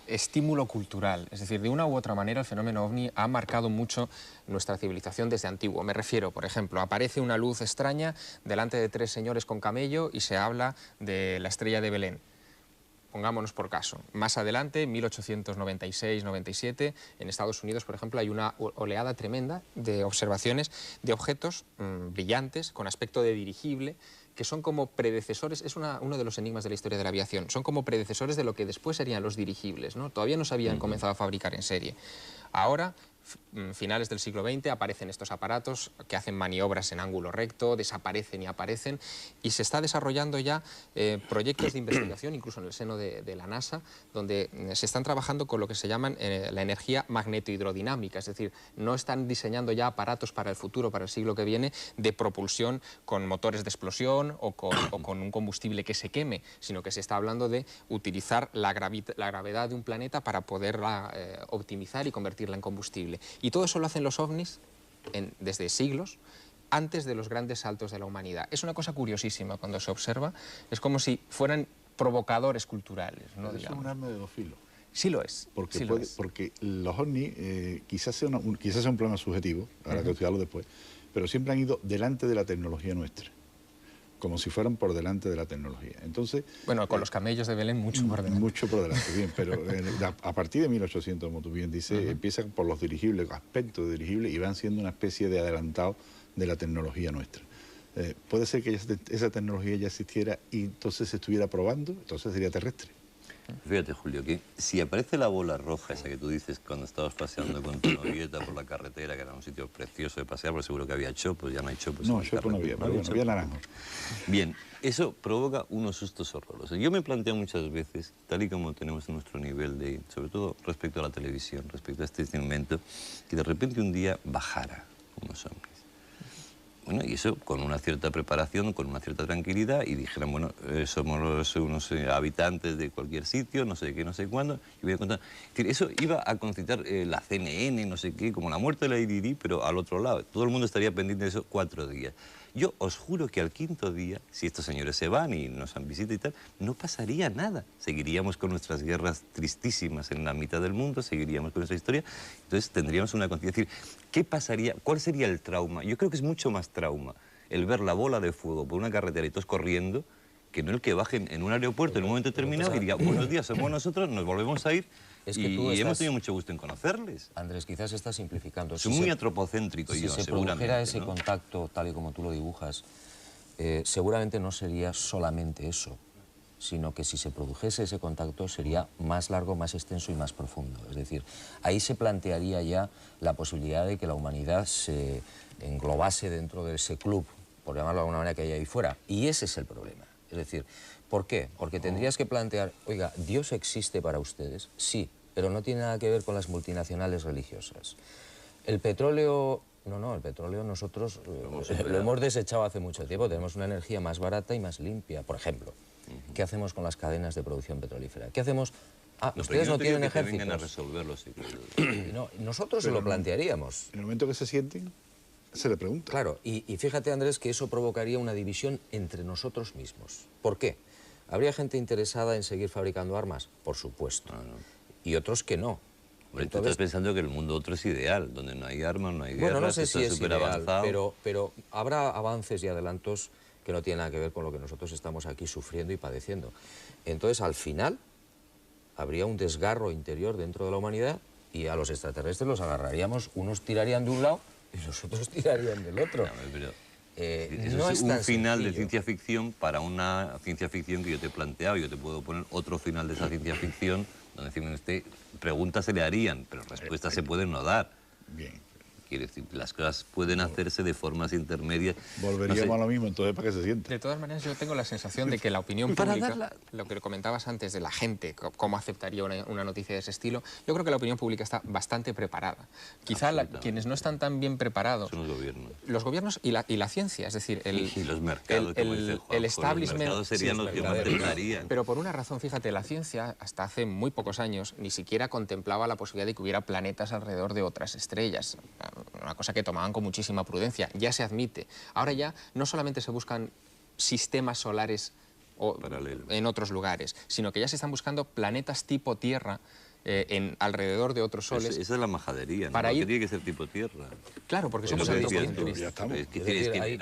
estímulo cultural. Es decir, de una u otra manera el fenómeno OVNI ha marcado mucho nuestra civilización desde antiguo. Me refiero, por ejemplo, aparece una luz extraña delante de 3 señores con camello y se habla de la estrella de Belén. Pongámonos por caso. Más adelante, 1896-97, en Estados Unidos, por ejemplo, hay una oleada tremenda de observaciones de objetos brillantes, con aspecto de dirigible, que son como predecesores, es uno de los enigmas de la historia de la aviación, son como predecesores de lo que después serían los dirigibles, ¿no? Todavía no se habían comenzado a fabricar en serie. Ahora finales del siglo XX aparecen estos aparatos que hacen maniobras en ángulo recto, desaparecen y aparecen, y se está desarrollando ya proyectos de investigación, incluso en el seno de la NASA, donde se están trabajando con lo que se llaman la energía magnetohidrodinámica, es decir, no están diseñando ya aparatos para el futuro, para el siglo que viene, de propulsión con motores de explosión o con un combustible que se queme, sino que se está hablando de utilizar la gravedad de un planeta para poderla optimizar y convertirla en combustible. Y todo eso lo hacen los ovnis desde siglos, antes de los grandes saltos de la humanidad. Es una cosa curiosísima cuando se observa, es como si fueran provocadores culturales, ¿no? Es un arma de dos filos. Sí lo es. Porque, porque los ovnis quizás sea un problema subjetivo, ahora que estudiarlo después, pero siempre han ido delante de la tecnología nuestra, como si fueran por delante de la tecnología. Entonces, bueno, con los camellos de Belén mucho por delante. Mucho por delante, bien, pero a partir de 1800, como tú bien dices, empiezan por los dirigibles, aspectos de dirigibles, y van siendo una especie de adelantado de la tecnología nuestra. Puede ser que esa tecnología ya existiera y entonces se estuviera probando, entonces sería terrestre. Fíjate, Julio, que si aparece la bola roja esa que tú dices cuando estabas paseando con tu novieta por la carretera, que era un sitio precioso de pasear, porque seguro que había chopos, ya no hay chopos. No, chopos no había, pero bueno, había naranjos. Bien, eso provoca unos sustos horrorosos. Yo me planteo muchas veces, tal y como tenemos nuestro nivel de, sobre todo respecto a la televisión, respecto a este instrumento, que de repente un día bajara unos ovnis. Bueno, y eso con una cierta preparación, con una cierta tranquilidad, y dijeran, bueno, somos unos habitantes de cualquier sitio, no sé qué, no sé cuándo, y voy a contar. Es decir, eso iba a concitar la CNN, no sé qué, como la muerte de la IDD, pero al otro lado. Todo el mundo estaría pendiente de eso 4 días. Yo os juro que al 5.º día, si estos señores se van y nos han visitado y tal, no pasaría nada. Seguiríamos con nuestras guerras tristísimas en la mitad del mundo, seguiríamos con nuestra historia. Entonces tendríamos una conciencia. Es decir, ¿qué pasaría? ¿Cuál sería el trauma? Yo creo que es mucho más trauma el ver la bola de fuego por una carretera y todos corriendo, que no el que bajen en un aeropuerto en un momento determinado y diga, buenos días, somos nosotros, nos volvemos a ir. Es que y hemos tenido mucho gusto en conocerles. Andrés, quizás estás simplificando. Soy muy antropocéntrico yo, seguramente. Si se produjera ese contacto, tal y como tú lo dibujas, seguramente no sería solamente eso, sino que si se produjese ese contacto sería más largo, más extenso y más profundo. Es decir, ahí se plantearía ya la posibilidad de que la humanidad se englobase dentro de ese club, por llamarlo de alguna manera, que hay ahí fuera. Y ese es el problema. Es decir, ¿por qué? Porque tendrías que plantear, oiga, ¿Dios existe para ustedes? Sí, pero no tiene nada que ver con las multinacionales religiosas. El petróleo, no, el petróleo nosotros lo hemos desechado hace mucho tiempo, tenemos una energía más barata y más limpia. Por ejemplo, ¿qué hacemos con las cadenas de producción petrolífera? ¿Qué hacemos? Ah, ustedes no tienen ejércitos. Vengan a resolverlo, sí. No, nosotros se lo plantearíamos. En el momento que se sienten, se le pregunta. Claro, y fíjate, Andrés, que eso provocaría una división entre nosotros mismos. ¿Por qué? ¿Habría gente interesada en seguir fabricando armas? Por supuesto. Y otros que no. Entonces, tú estás pensando que el mundo otro es ideal, donde no hay armas, no hay guerras, bueno, no sé si es ideal, avanzado. pero habrá avances y adelantos que no tienen nada que ver con lo que nosotros estamos aquí sufriendo y padeciendo. Entonces, al final, habría un desgarro interior dentro de la humanidad y a los extraterrestres los agarraríamos, unos tirarían de un lado y los otros tirarían del otro. Eso no es es un tan final sencillo. de ciencia ficción para una ciencia ficción que yo te he planteado. Yo te puedo poner otro final de esa ciencia ficción donde decirme usted, preguntas se le harían, pero respuestas se pueden no dar. Bien. Quiere decir, las cosas pueden hacerse de formas intermedias. Volveríamos a lo mismo, entonces, ¿para qué se siente? De todas maneras, yo tengo la sensación de que la opinión pública, lo que comentabas antes de la gente, cómo aceptaría una noticia de ese estilo, yo creo que la opinión pública está bastante preparada. Quizá quienes no están tan bien preparados... Son los gobiernos. Los gobiernos y la ciencia, es decir... y los mercados, como dice Juanjo, el establishment... Los mercados serían los que mantendrían. Pero por una razón, fíjate, la ciencia, hasta hace muy pocos años, ni siquiera contemplaba la posibilidad de que hubiera planetas alrededor de otras estrellas. Una cosa que tomaban con muchísima prudencia, ya se admite. Ahora ya no solamente se buscan sistemas solares en otros lugares, sino que ya se están buscando planetas tipo Tierra alrededor de otros soles. Esa es la majadería, ¿no? Para ir... tiene que ser tipo Tierra. Claro, porque somos antropocentristas.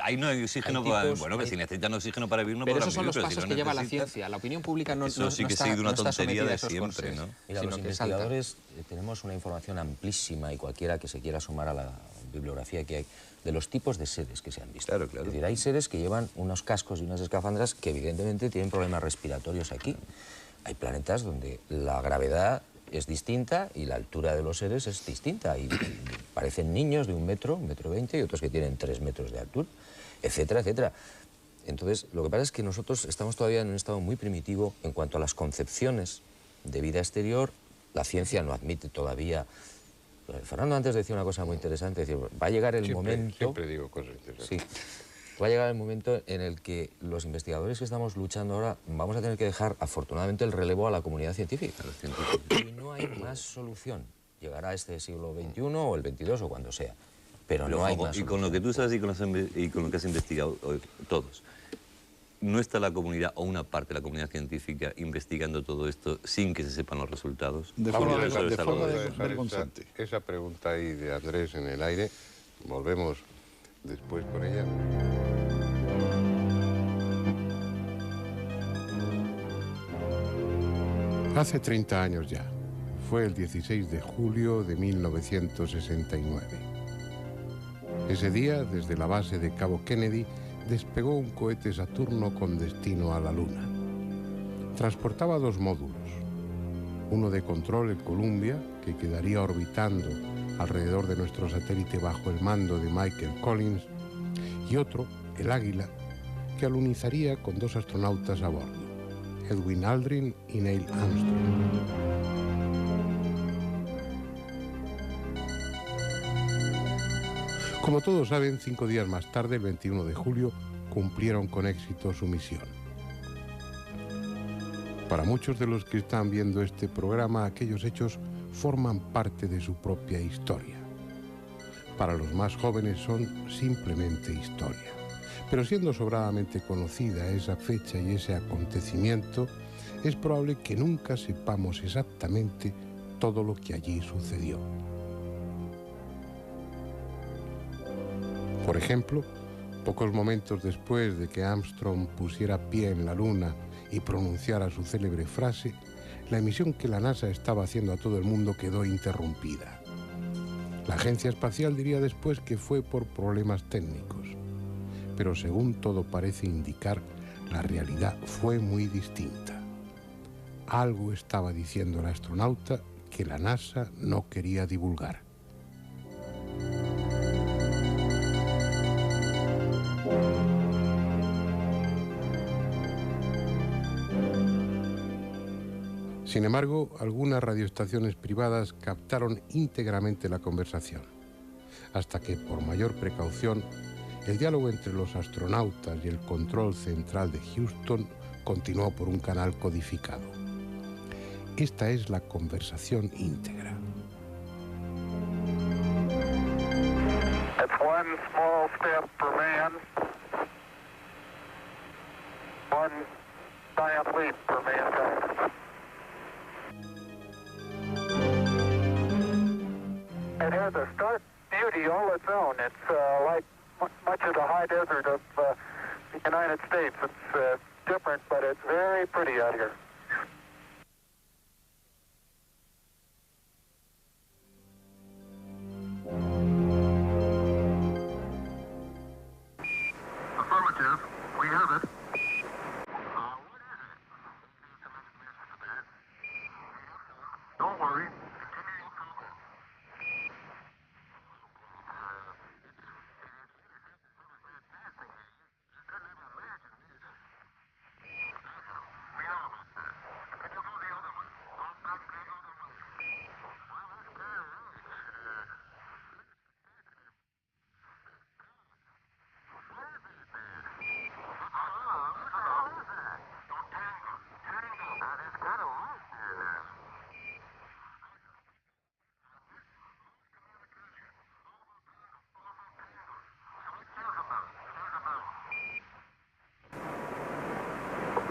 Ahí no hay oxígeno para... Bueno, que si necesitan oxígeno para vivir no podrán vivir. Pero esos son los pasos que lleva la ciencia. La opinión pública no está sí que ha sido una tontería de siempre, ¿no? Mira, los investigadores tenemos una información amplísima y cualquiera que se quiera sumar a la bibliografía que hay de los tipos de seres que se han visto. Claro, claro. Es decir, hay seres que llevan unos cascos y unas escafandras que evidentemente tienen problemas respiratorios aquí. Hay planetas donde la gravedad es distinta y la altura de los seres es distinta. Y parecen niños de 1 metro, 1,20 metros, y otros que tienen 3 metros de altura, etcétera, etcétera. Entonces, lo que pasa es que nosotros estamos todavía en un estado muy primitivo en cuanto a las concepciones de vida exterior. La ciencia no admite todavía... Fernando antes decía una cosa muy interesante, es decir, va a llegar el momento... Siempre digo cosas interesantes. Sí, va a llegar el momento en el que los investigadores que estamos luchando ahora vamos a tener que dejar, afortunadamente, el relevo a la comunidad científica. Y no hay más solución. Llegará este siglo XXI o el XXII o cuando sea. Pero no hay más solución. Y con lo que tú sabes y con lo que has investigado todos, ¿no está la comunidad o una parte de la comunidad científica investigando todo esto sin que se sepan los resultados? De forma vergonzante. Esa pregunta ahí de Andrés en el aire, volvemos después con ella. Hace 30 años ya, fue el 16 de julio de 1969. Ese día, desde la base de Cabo Kennedy, despegó un cohete Saturno con destino a la Luna. Transportaba 2 módulos, uno de control, el Columbia, que quedaría orbitando alrededor de nuestro satélite bajo el mando de Michael Collins, y otro, el Águila, que alunizaría con 2 astronautas a bordo, Edwin Aldrin y Neil Armstrong. Como todos saben, 5 días más tarde, el 21 de julio, cumplieron con éxito su misión. Para muchos de los que están viendo este programa, aquellos hechos forman parte de su propia historia. Para los más jóvenes son simplemente historia. Pero siendo sobradamente conocida esa fecha y ese acontecimiento, es probable que nunca sepamos exactamente todo lo que allí sucedió. Por ejemplo, pocos momentos después de que Armstrong pusiera pie en la Luna y pronunciara su célebre frase, la emisión que la NASA estaba haciendo a todo el mundo quedó interrumpida. La agencia espacial diría después que fue por problemas técnicos, pero según todo parece indicar, la realidad fue muy distinta. Algo estaba diciendo el astronauta que la NASA no quería divulgar. Sin embargo, algunas radioestaciones privadas captaron íntegramente la conversación, hasta que, por mayor precaución, el diálogo entre los astronautas y el control central de Houston continuó por un canal codificado. Esta es la conversación íntegra. It's one small step for man, one giant leap for mankind. It has a stark beauty all its own. It's like much of the high desert of the United States. It's different, but it's very pretty out here. Affirmative. We have it. What is it? Don't worry.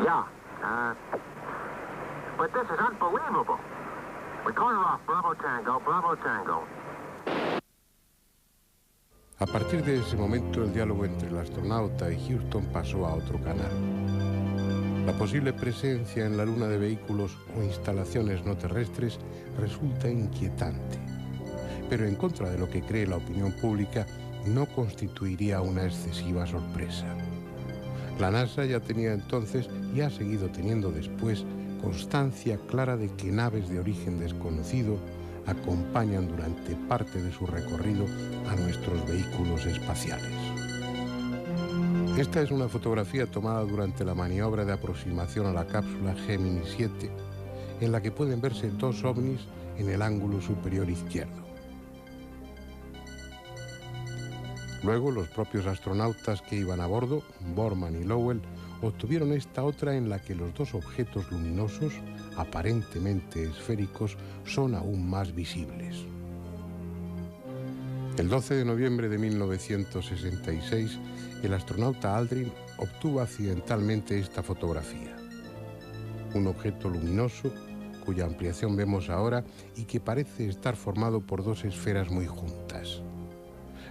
Yeah, but this is unbelievable. We call her off, Bravo Tango, Bravo Tango. A partir de ese momento, el diálogo entre el astronauta y Houston pasó a otro canal. La posible presencia en la Luna de vehículos o instalaciones no terrestres resulta inquietante, pero en contra de lo que cree la opinión pública, no constituiría una excesiva sorpresa. La NASA ya tenía entonces y ha seguido teniendo después constancia clara de que naves de origen desconocido acompañan durante parte de su recorrido a nuestros vehículos espaciales. Esta es una fotografía tomada durante la maniobra de aproximación a la cápsula Gemini 7, en la que pueden verse dos ovnis en el ángulo superior izquierdo. Luego, los propios astronautas que iban a bordo, Borman y Lowell, obtuvieron esta otra en la que los dos objetos luminosos, aparentemente esféricos, son aún más visibles. El 12 de noviembre de 1966, el astronauta Aldrin obtuvo accidentalmente esta fotografía. Un objeto luminoso, cuya ampliación vemos ahora y que parece estar formado por dos esferas muy juntas.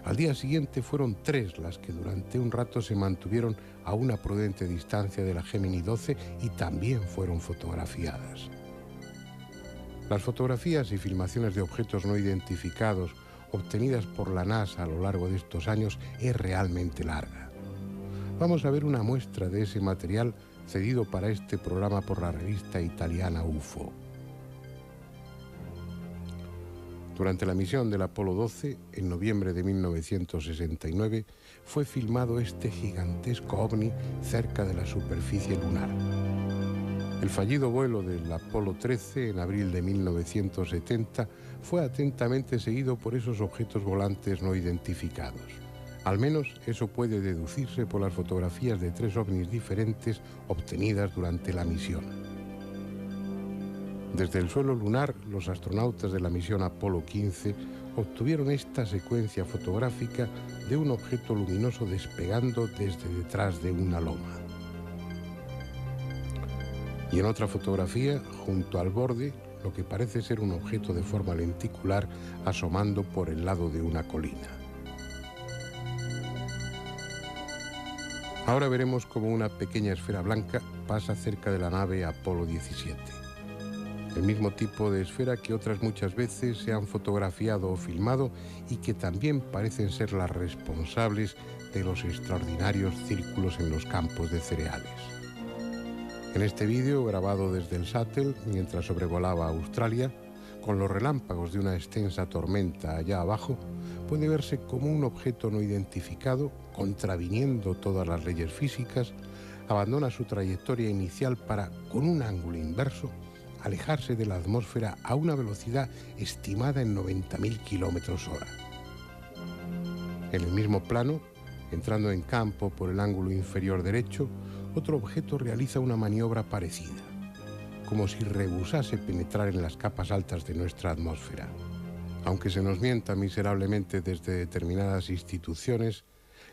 Al día siguiente fueron tres las que durante un rato se mantuvieron a una prudente distancia de la Gemini 12 y también fueron fotografiadas. Las fotografías y filmaciones de objetos no identificados obtenidas por la NASA a lo largo de estos años es realmente larga. Vamos a ver una muestra de ese material cedido para este programa por la revista italiana UFO. Durante la misión del Apolo 12, en noviembre de 1969, fue filmado este gigantesco ovni cerca de la superficie lunar. El fallido vuelo del Apolo 13, en abril de 1970, fue atentamente seguido por esos objetos volantes no identificados. Al menos eso puede deducirse por las fotografías de tres ovnis diferentes obtenidas durante la misión. Desde el suelo lunar, los astronautas de la misión Apolo 15 obtuvieron esta secuencia fotográfica de un objeto luminoso despegando desde detrás de una loma. Y en otra fotografía, junto al borde, lo que parece ser un objeto de forma lenticular asomando por el lado de una colina. Ahora veremos cómo una pequeña esfera blanca pasa cerca de la nave Apolo 17. El mismo tipo de esfera que otras muchas veces se han fotografiado o filmado y que también parecen ser las responsables de los extraordinarios círculos en los campos de cereales. En este vídeo, grabado desde el Shuttle mientras sobrevolaba Australia, con los relámpagos de una extensa tormenta allá abajo, puede verse como un objeto no identificado, contraviniendo todas las leyes físicas, abandona su trayectoria inicial para, con un ángulo inverso, alejarse de la atmósfera a una velocidad estimada en 90.000 km/h. En el mismo plano, entrando en campo por el ángulo inferior derecho, otro objeto realiza una maniobra parecida, como si rehusase penetrar en las capas altas de nuestra atmósfera. Aunque se nos mienta miserablemente desde determinadas instituciones,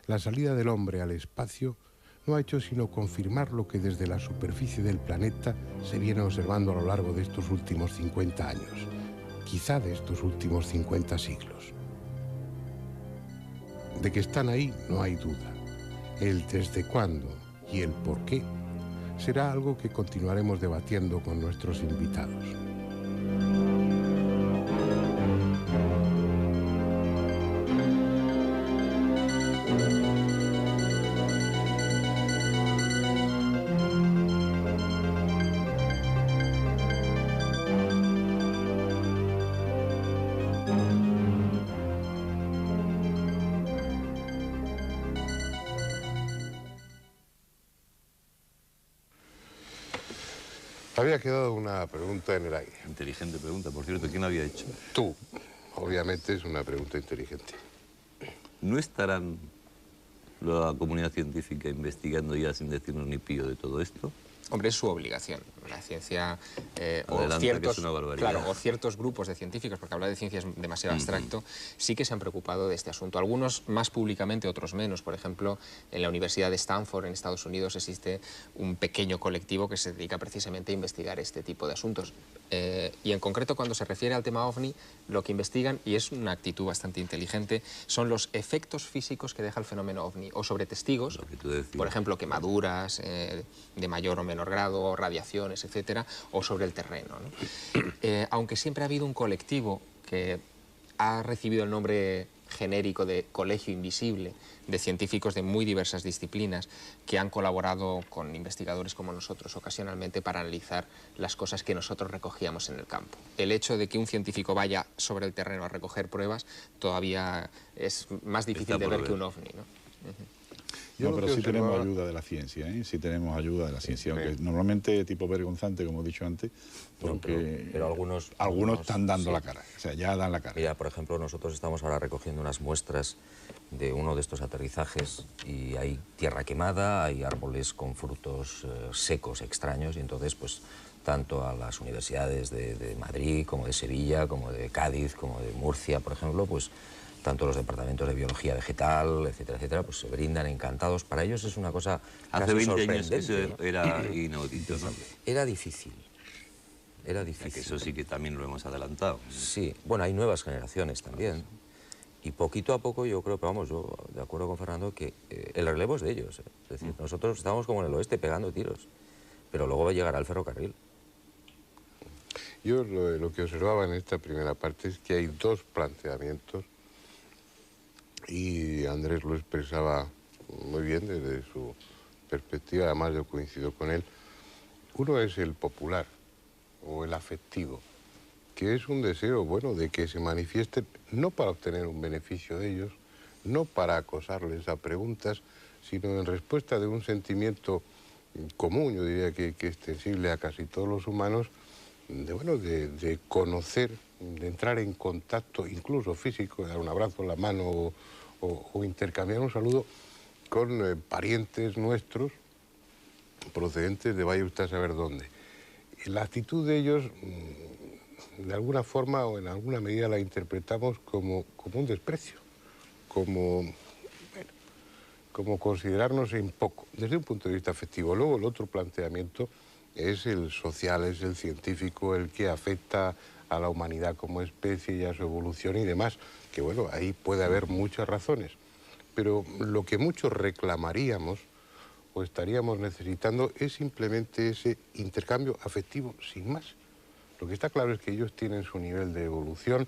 la salida del hombre al espacio no ha hecho sino confirmar lo que desde la superficie del planeta se viene observando a lo largo de estos últimos 50 años, quizá de estos últimos 50 siglos. De que están ahí no hay duda. El desde cuándo y el por qué será algo que continuaremos debatiendo con nuestros invitados. Había quedado una pregunta en el aire. Inteligente pregunta, por cierto, ¿quién la había hecho? Tú. Obviamente es una pregunta inteligente. ¿No estarán la comunidad científica investigando ya sin decirnos ni pío de todo esto? Hombre, es su obligación. La ciencia o ciertos grupos de científicos, porque hablar de ciencia es demasiado abstracto, sí que se han preocupado de este asunto. Algunos más públicamente, otros menos. Por ejemplo, en la Universidad de Stanford, en Estados Unidos, existe un pequeño colectivo que se dedica precisamente a investigar este tipo de asuntos. Y en concreto, cuando se refiere al tema OVNI, lo que investigan, y es una actitud bastante inteligente, son los efectos físicos que deja el fenómeno OVNI, o sobre testigos, por ejemplo, quemaduras de mayor o menor grado, radiaciones, etcétera, o sobre el terreno, ¿no? Aunque siempre ha habido un colectivo que ha recibido el nombre genérico de colegio invisible, de científicos de muy diversas disciplinas que han colaborado con investigadores como nosotros ocasionalmente para analizar las cosas que nosotros recogíamos en el campo. El hecho de que un científico vaya sobre el terreno a recoger pruebas todavía es más difícil de ver que un ovni, ¿no? No, pero sí tenemos ayuda de la ciencia, ¿eh? Sí tenemos ayuda de la ciencia, aunque normalmente tipo vergonzante, como he dicho antes, porque pero algunos están dando la cara, o sea, ya dan la cara. Mira, por ejemplo, nosotros estamos ahora recogiendo unas muestras de uno de estos aterrizajes y hay tierra quemada, hay árboles con frutos secos extraños y entonces, pues, tanto a las universidades de Madrid, como de Sevilla, como de Cádiz, como de Murcia, por ejemplo, pues tanto los departamentos de biología vegetal, etcétera, etcétera, pues se brindan encantados. Para ellos es una cosa Hace casi 20 años sorprendente, eso ¿no? era inaudito, ¿no? Era difícil. Era difícil. Que eso sí que también lo hemos adelantado. Sí, bueno, hay nuevas generaciones también. Y poquito a poco yo creo, pero vamos, yo de acuerdo con Fernando, que el relevo es de ellos. Es decir, nosotros estamos como en el oeste pegando tiros, pero luego va a llegar al ferrocarril. Yo lo que observaba en esta primera parte es que hay dos planteamientos y Andrés lo expresaba muy bien desde su perspectiva, además yo coincido con él. Uno es el popular o el afectivo, que es un deseo, bueno, de que se manifiesten no para obtener un beneficio de ellos, no para acosarles a preguntas, sino en respuesta de un sentimiento común, yo diría que extensible a casi todos los humanos, de conocer, de entrar en contacto, incluso físico, dar un abrazo, la mano o intercambiar un saludo con parientes nuestros procedentes de vaya usted a saber dónde. Y la actitud de ellos, de alguna forma o en alguna medida la interpretamos como un desprecio, como considerarnos en poco, desde un punto de vista afectivo. Luego el otro planteamiento es el social, es el científico, el que afecta a la humanidad como especie y a su evolución y demás, que bueno, ahí puede haber muchas razones, pero lo que muchos reclamaríamos o estaríamos necesitando es simplemente ese intercambio afectivo sin más. Lo que está claro es que ellos tienen su nivel de evolución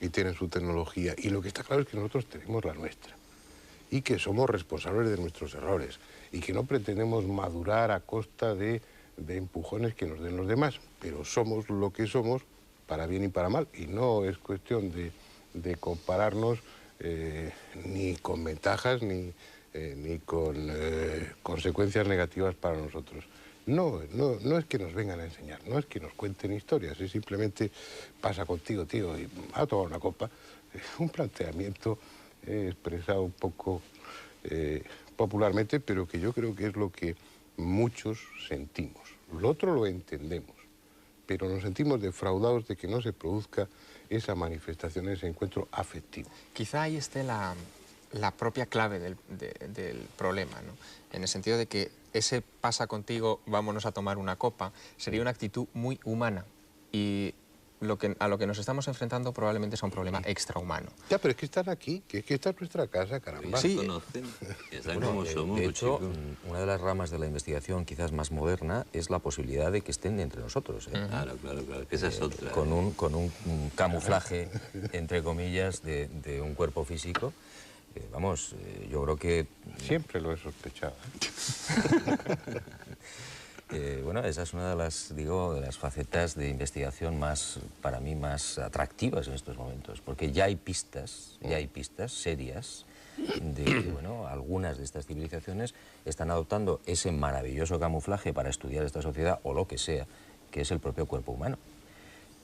y tienen su tecnología, y lo que está claro es que nosotros tenemos la nuestra y que somos responsables de nuestros errores y que no pretendemos madurar a costa de empujones que nos den los demás, pero somos lo que somos para bien y para mal, y no es cuestión de compararnos ni con ventajas ni con consecuencias negativas para nosotros. No es que nos vengan a enseñar, no es que nos cuenten historias, es simplemente pasa contigo, tío, y a tomar una copa. Un planteamiento expresado un poco popularmente, pero que yo creo que es lo que muchos sentimos. Lo otro lo entendemos, pero nos sentimos defraudados de que no se produzca esa manifestación, ese encuentro afectivo. Quizá ahí esté la propia clave del problema, ¿no? En el sentido de que ese pasa contigo, vámonos a tomar una copa, sería una actitud muy humana, y a lo que nos estamos enfrentando probablemente es un problema extrahumano. Ya, pero es que están aquí, que es que esta es nuestra casa, caramba. Sí. Bueno, de hecho, una de las ramas de la investigación quizás más moderna es la posibilidad de que estén entre nosotros. Claro, que esa es otra. Con un camuflaje, entre comillas, de un cuerpo físico. Vamos, yo creo que... Siempre lo he sospechado. Bueno, esa es una de las facetas de investigación para mí, más atractivas en estos momentos, porque ya hay pistas serias de que, bueno, algunas de estas civilizaciones están adoptando ese maravilloso camuflaje para estudiar esta sociedad, o lo que sea, que es el propio cuerpo humano.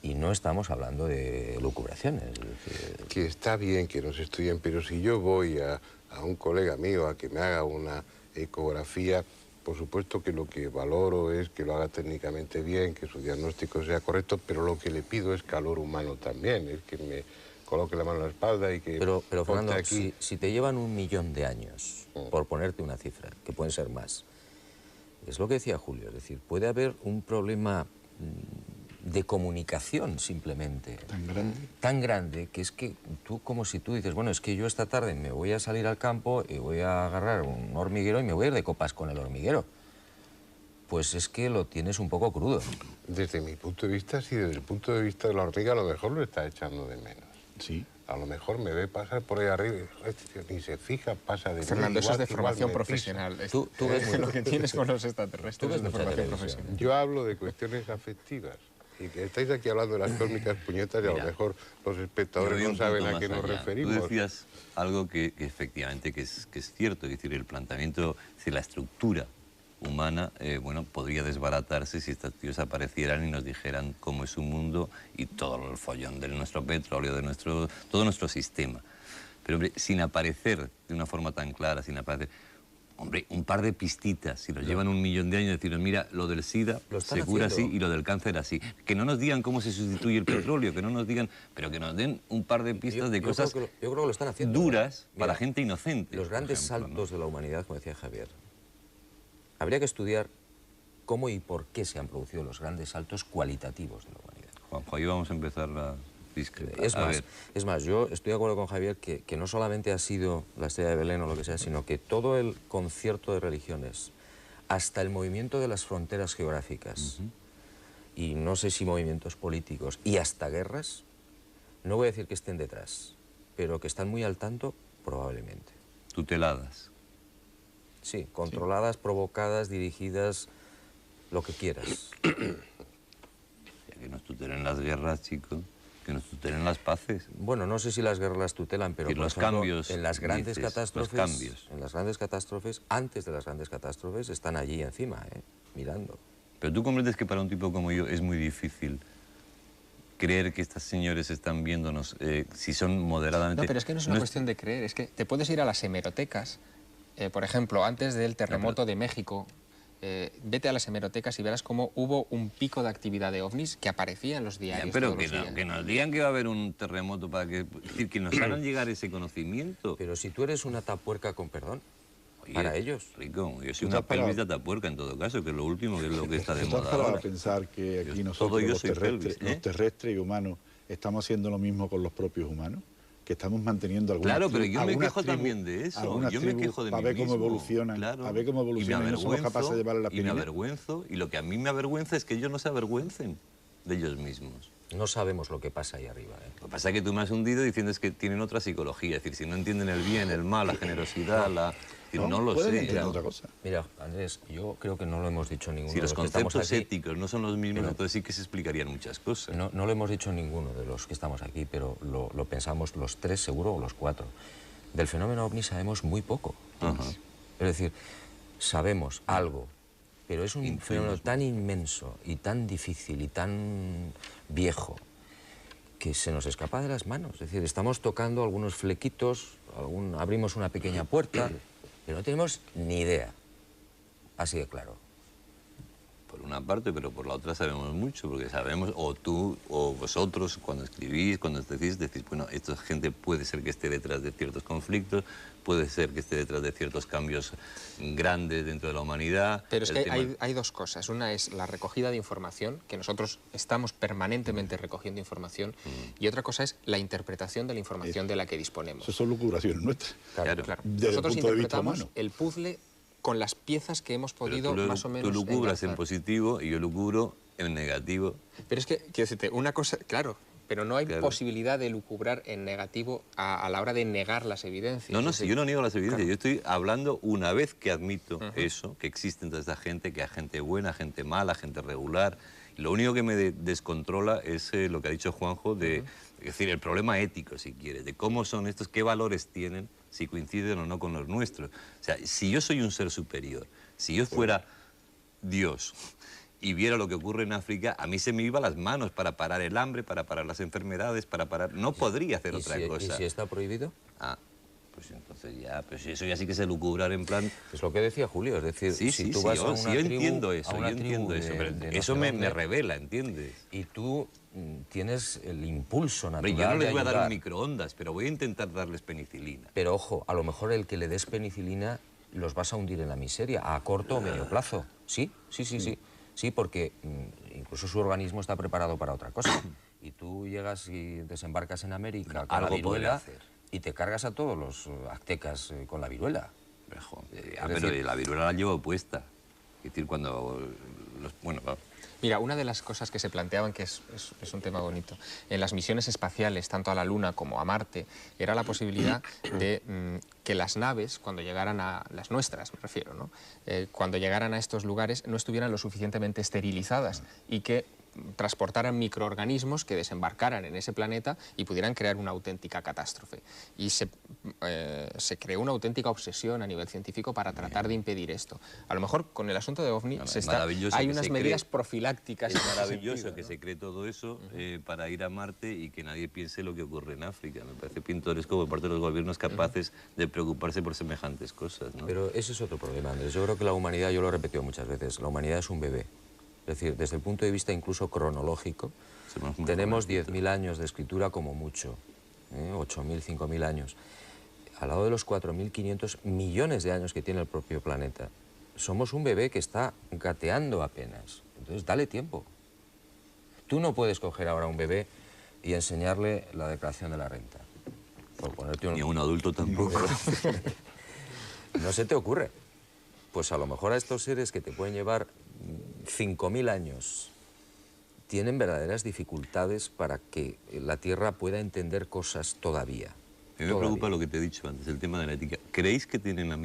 Y no estamos hablando de lucubraciones. Es decir... Que está bien que nos estudien, pero si yo voy a un colega mío a que me haga una ecografía, por supuesto que lo que valoro es que lo haga técnicamente bien, que su diagnóstico sea correcto, pero lo que le pido es calor humano también, es que me coloque la mano en la espalda y que... Pero Fernando, aquí... si te llevan 1.000.000 de años, por ponerte una cifra, que pueden ser más, es lo que decía Julio, es decir, puede haber un problema de comunicación simplemente. Tan grande que es que tú, como si tú dices, bueno, es que yo esta tarde me voy a salir al campo y voy a agarrar un hormiguero y me voy a ir de copas con el hormiguero. Pues es que lo tienes un poco crudo. Desde mi punto de vista, sí, desde el punto de vista de la hormiga a lo mejor lo está echando de menos. Sí. A lo mejor me ve pasar por ahí arriba y este tío ni se fija, pasa de... Fernando, eso es de formación profesional. Tú ves lo que tienes con los extraterrestres es de formación profesional. Yo hablo de cuestiones afectivas. Y que estáis aquí hablando de las cósmicas puñetas y a lo mejor los espectadores no saben a qué nos referimos. Tú decías algo que efectivamente que es cierto, es decir, el planteamiento, es decir, la estructura humana, bueno, podría desbaratarse si estos tíos aparecieran y nos dijeran cómo es su mundo y todo el follón de nuestro petróleo, de todo nuestro sistema. Pero, hombre, sin aparecer de una forma tan clara, sin aparecer... Hombre, un par de pistitas, si nos llevan 1 millón de años, decirnos, mira, lo del SIDA se cura así y lo del cáncer así. Que no nos digan cómo se sustituye el petróleo, que no nos digan... Pero que nos den un par de pistas de cosas yo creo que lo están haciendo, duras Mira, para gente inocente. Los grandes saltos de la humanidad, como decía Javier, habría que estudiar cómo y por qué se han producido los grandes saltos cualitativos de la humanidad. Juanjo, ahí vamos a empezar la discrepar. Es más, yo estoy de acuerdo con Javier que no solamente ha sido la estrella de Belén o lo que sea, sino que todo el concierto de religiones, hasta el movimiento de las fronteras geográficas, y no sé si movimientos políticos, y hasta guerras, no voy a decir que estén detrás, pero que están muy al tanto, probablemente. Tuteladas. Sí, controladas, provocadas, dirigidas, lo que quieras. Ya que nos tutelen las guerras, chicos, que nos tutelen las paces. Bueno, no sé si las guerras las tutelan, pero por los ejemplo, cambios, en las grandes catástrofes, los cambios. en las grandes catástrofes, antes de las grandes catástrofes, están allí encima, mirando. Pero tú comprendes que para un tipo como yo es muy difícil creer que estos señores están viéndonos, si son moderadamente... No, pero es que no es una cuestión de creer, es que te puedes ir a las hemerotecas, por ejemplo, antes del terremoto de México, vete a las hemerotecas y verás cómo hubo un pico de actividad de ovnis que aparecía en los diarios. Pero que nos digan que va a haber un terremoto para que... Es decir, que nos hagan llegar ese conocimiento. Pero si tú eres una tapuerca con perdón, para ellos. Rico, yo soy una pelvis de tapuerca en todo caso, que es lo último, que es lo que está de moda para ahora. pensar que aquí nosotros los terrestres y humanos estamos haciendo lo mismo con los propios humanos, que estamos manteniendo algunas Claro, pero yo me quejo tribus, también de eso. Yo me quejo de mí mismo. A ver cómo evolucionan, claro. a ver cómo evolucionan y no somos capaces de llevarle la Y me avergüenzo, y lo que a mí me avergüenza es que ellos no se avergüencen de ellos mismos. No sabemos lo que pasa ahí arriba. Lo que pasa es que tú me has hundido diciendo es que tienen otra psicología, es decir, si no entienden el bien, el mal, la generosidad, no lo sé. Otra cosa. Mira, Andrés, yo creo que no lo hemos dicho ninguno Si los de los que estamos conceptos aquí, éticos no son los mismos, entonces sí que se explicarían muchas cosas. No lo hemos dicho ninguno de los que estamos aquí, pero lo pensamos los tres seguro o los cuatro. Del fenómeno OVNI sabemos muy poco. Es decir, sabemos algo, pero es un fenómeno tan inmenso y tan difícil y tan viejo que se nos escapa de las manos. Es decir, estamos tocando algunos flequitos, abrimos una pequeña puerta, pero no tenemos ni idea. Así de claro. Por una parte, pero por la otra sabemos mucho, porque sabemos, o tú o vosotros, cuando escribís, cuando decís, bueno, esta gente puede ser que esté detrás de ciertos conflictos, puede ser que esté detrás de ciertos cambios grandes dentro de la humanidad. Pero es que hay dos cosas. Una es la recogida de información, que nosotros estamos permanentemente recogiendo información, y otra cosa es la interpretación de la información de la que disponemos. Eso son lucubraciones nuestras. Claro. Nosotros interpretamos el puzzle con las piezas que hemos podido más o menos tú lucubras engarzar. en positivo y yo lucubro en negativo. Pero es que, quiero decirte, una cosa, claro, pero no hay posibilidad de lucubrar en negativo a la hora de negar las evidencias. No, si yo no niego las evidencias, yo estoy hablando una vez que admito eso, que existen toda esta gente, que hay gente buena, gente mala, gente regular. Lo único que me descontrola es lo que ha dicho Juanjo, es decir, el problema ético, si quieres, de cómo son estos, qué valores tienen, si coinciden o no con los nuestros. O sea, si yo soy un ser superior, si yo fuera Dios y viera lo que ocurre en África, a mí se me iban las manos para parar el hambre, para parar las enfermedades, para parar... No podría hacer otra cosa. ¿Y si está prohibido? Pues entonces ya, pues eso ya sí que se lucubrar en plan... Es lo que decía Julio, es decir, si tú vas a una tribu... Yo entiendo eso, pero eso me revela, ¿entiendes? Y tú tienes el impulso natural. Hombre, yo no les voy a dar ayudar. un microondas, pero voy a intentar darles penicilina. Pero ojo, a lo mejor el que le des penicilina los vas a hundir en la miseria, a corto o medio plazo. Sí, porque incluso su organismo está preparado para otra cosa. Y tú llegas y desembarcas en América con la viruela y te cargas a todos los aztecas con la viruela. Pero la viruela la llevo puesta. Es decir, cuando... Mira, una de las cosas que se planteaban, que es un tema bonito, en las misiones espaciales, tanto a la Luna como a Marte, era la posibilidad de que las naves, cuando llegaran a las nuestras, me refiero, ¿no? Cuando llegaran a estos lugares, no estuvieran lo suficientemente esterilizadas y que transportaran microorganismos que desembarcaran en ese planeta y pudieran crear una auténtica catástrofe. Y se creó una auténtica obsesión a nivel científico para tratar de impedir esto. A lo mejor con el asunto de OVNI hay unas medidas profilácticas. Es maravilloso que se cree todo eso para ir a Marte y que nadie piense lo que ocurre en África. Me parece pintoresco por parte de los gobiernos capaces de preocuparse por semejantes cosas, ¿no? Pero ese es otro problema, Andrés. Yo creo que la humanidad, yo lo he repetido muchas veces, la humanidad es un bebé. Es decir, desde el punto de vista incluso cronológico, tenemos 10.000 años de escritura como mucho, 8.000, 5.000 años. Al lado de los 4.500 millones de años que tiene el propio planeta, somos un bebé que está gateando apenas. Entonces, dale tiempo. Tú no puedes coger ahora a un bebé y enseñarle la declaración de la renta. Por ponerte Ni a un adulto tampoco. No se te ocurre. Pues a lo mejor a estos seres que te pueden llevar 5.000 años tienen verdaderas dificultades para que la Tierra pueda entender cosas todavía. A mí me preocupa lo que te he dicho antes, el tema de la ética. ¿Creéis que tienen los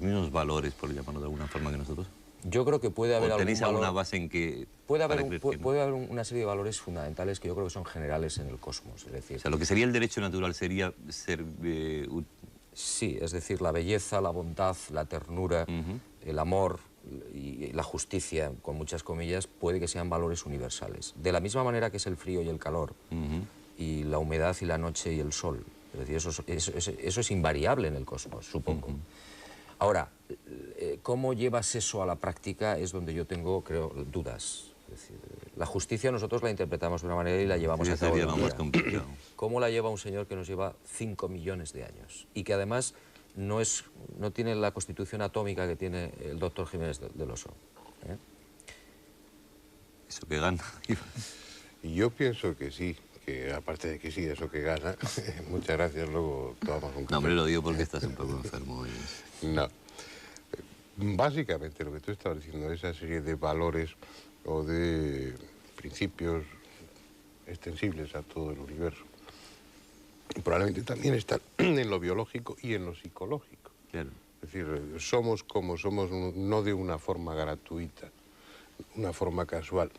mismos valores, por llamarlo de alguna forma, que nosotros? Yo creo que puede haber algún ¿tenéis alguna base en que...? Puede haber una serie de valores fundamentales que yo creo que son generales en el cosmos. Es decir, o sea, lo que sería el derecho natural sería ser... Sí, es decir, la belleza, la bondad, la ternura, el amor y la justicia, con muchas comillas, puede que sean valores universales. De la misma manera que es el frío y el calor, y la humedad y la noche y el sol. Es decir, eso es invariable en el cosmos, supongo. Ahora, cómo llevas eso a la práctica es donde yo tengo, creo, dudas. Es decir, la justicia nosotros la interpretamos de una manera y la llevamos a cabo de otra manera. ¿Cómo la lleva un señor que nos lleva 5 millones de años? Y que además no tiene la constitución atómica que tiene el doctor Jiménez del Oso. Eso que gana. Y yo pienso que sí, que aparte de que sí, eso que gana, muchas gracias, luego tomamos un café. No, hombre, lo digo porque estás un poco enfermo. No. Básicamente lo que tú estabas diciendo, esa serie de valores o de principios extensibles a todo el universo, probablemente también están en lo biológico y en lo psicológico. Claro. Es decir, somos como somos, no de una forma gratuita, una forma casual.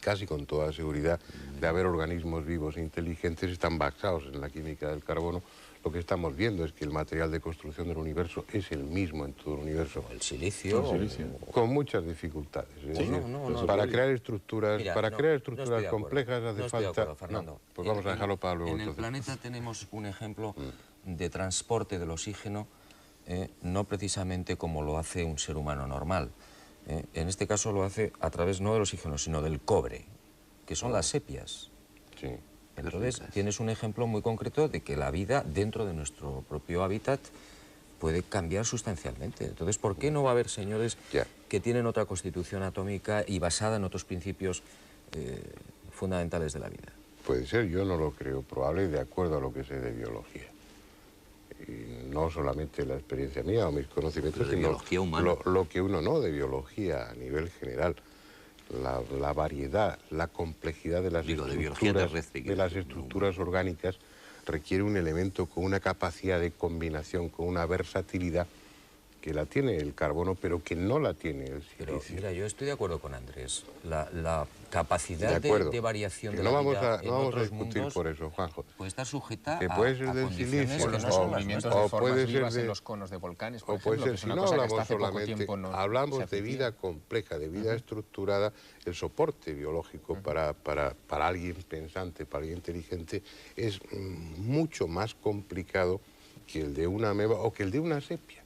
Casi con toda seguridad, de haber organismos vivos e inteligentes, están basados en la química del carbono. Lo que estamos viendo es que el material de construcción del universo es el mismo en todo el universo. El silicio. Con muchas dificultades. Sí, para crear estructuras, complejas hace falta... Fernando. Pues vamos a dejarlo para luego. En el planeta tenemos un ejemplo de transporte del oxígeno, no precisamente como lo hace un ser humano normal. En este caso lo hace a través no del oxígeno, sino del cobre, que son las sepias. Sí. Entonces tienes un ejemplo muy concreto de que la vida dentro de nuestro propio hábitat puede cambiar sustancialmente. Entonces, ¿por qué no va a haber señores que tienen otra constitución atómica y basada en otros principios fundamentales de la vida? Puede ser, yo no lo creo probable de acuerdo a lo que sé de biología. Y no solamente la experiencia mía o mis conocimientos, de biología humana. Lo que uno no, de biología a nivel general. La variedad, la complejidad de las estructuras orgánicas requiere un elemento con una capacidad de combinación, con una versatilidad que la tiene el carbono, pero que no la tiene el silicio. Pero mira, yo estoy de acuerdo con Andrés. La capacidad de variación de la vida en otros mundos por eso, Juanjo. Puede estar sujeta que puede ser a del condiciones silicio, que no son las movimientos de formas vivas en los conos de volcanes, por ejemplo, que es una cosa que hasta hace poco tiempo no hablamos de vida compleja, de vida estructurada. El soporte biológico para alguien pensante, para alguien inteligente, es mucho más complicado que el de una ameba o que el de una sepia.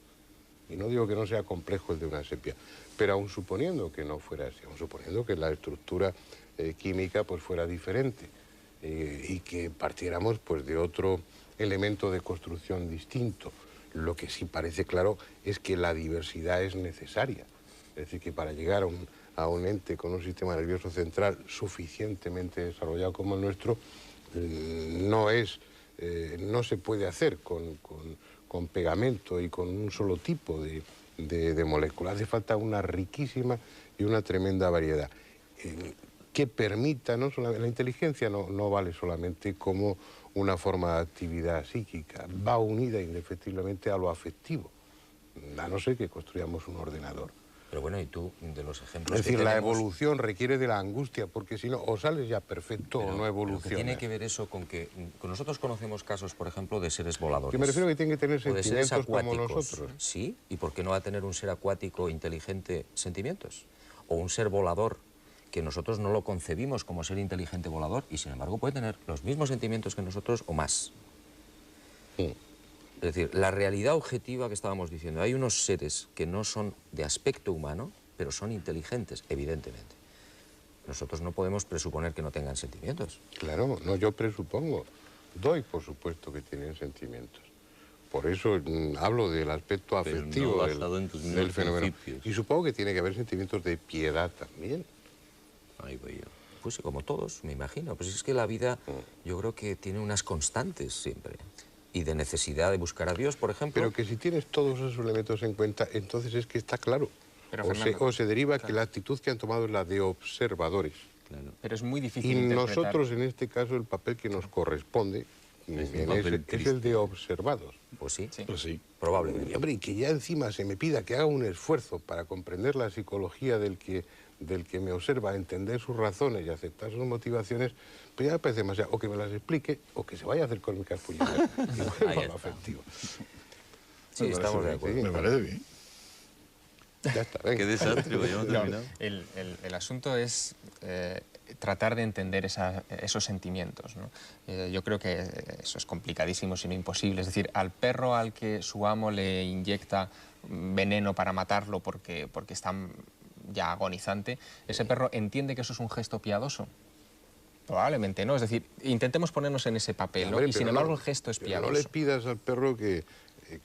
Y no digo que no sea complejo el de una sepia, pero aun suponiendo que no fuera así, aun suponiendo que la estructura química pues fuera diferente y que partiéramos pues de otro elemento de construcción distinto, lo que sí parece claro es que la diversidad es necesaria. Es decir, que para llegar a un ente con un sistema nervioso central suficientemente desarrollado como el nuestro, no se puede hacer con pegamento y con un solo tipo de moléculas. Hace falta una riquísima y una tremenda variedad. que permita, no solamente, la inteligencia no vale solamente como una forma de actividad psíquica, va unida indefectiblemente a lo afectivo, a no ser que construyamos un ordenador. Pero bueno, y tú, de los ejemplos Es decir, que la tenemos, evolución requiere de la angustia, porque si no, o sales ya perfecto o no evolucionas. ¿qué tiene que ver eso con que nosotros conocemos casos, por ejemplo, de seres voladores? Que me refiero a que tienen que tener o de seres sentimientos como acuáticos. nosotros. Sí, ¿y por qué no va a tener un ser acuático inteligente sentimientos? O un ser volador que nosotros no lo concebimos como ser inteligente volador y sin embargo puede tener los mismos sentimientos que nosotros o más. Sí. Es decir, la realidad objetiva que estábamos diciendo, hay unos seres que no son de aspecto humano, pero son inteligentes, evidentemente. Nosotros no podemos presuponer que no tengan sentimientos. Claro, no, yo presupongo. Doy por supuesto que tienen sentimientos. Por eso hablo del aspecto afectivo no basado en tus mismos del fenómeno. principios. Y supongo que tiene que haber sentimientos de piedad también. Ahí voy yo. Pues sí, como todos, me imagino. Pues es que la vida, yo creo que tiene unas constantes siempre. Y de necesidad de buscar a Dios, por ejemplo. Pero que si tienes todos esos elementos en cuenta, entonces es que está claro. Pero, o se deriva que la actitud que han tomado es la de observadores. Claro. Pero es muy difícil Y interpretar. nosotros, en este caso, el papel que nos corresponde es el de observados. Pues sí. Pues sí. Probablemente. Y, hombre, y que ya encima se me pida que haga un esfuerzo para comprender la psicología del que me observa, entender sus razones y aceptar sus motivaciones, pues ya me parece demasiado. O que me las explique, o que se vaya a hacer con mi carpullera. Y vuelva a lo afectivo. Sí, estamos de acuerdo. Me parece bien. Ya está, venga. Qué desastre, pues ya hemos terminado. El asunto es tratar de entender esos sentimientos, ¿no? Yo creo que eso es complicadísimo, sino imposible. Es decir, al perro al que su amo le inyecta veneno para matarlo porque está ya agonizante, ese perro entiende que eso es un gesto piadoso. Probablemente no. Es decir, intentemos ponernos en ese papel, ¿no? Y sin embargo el gesto es piadoso. No le pidas al perro que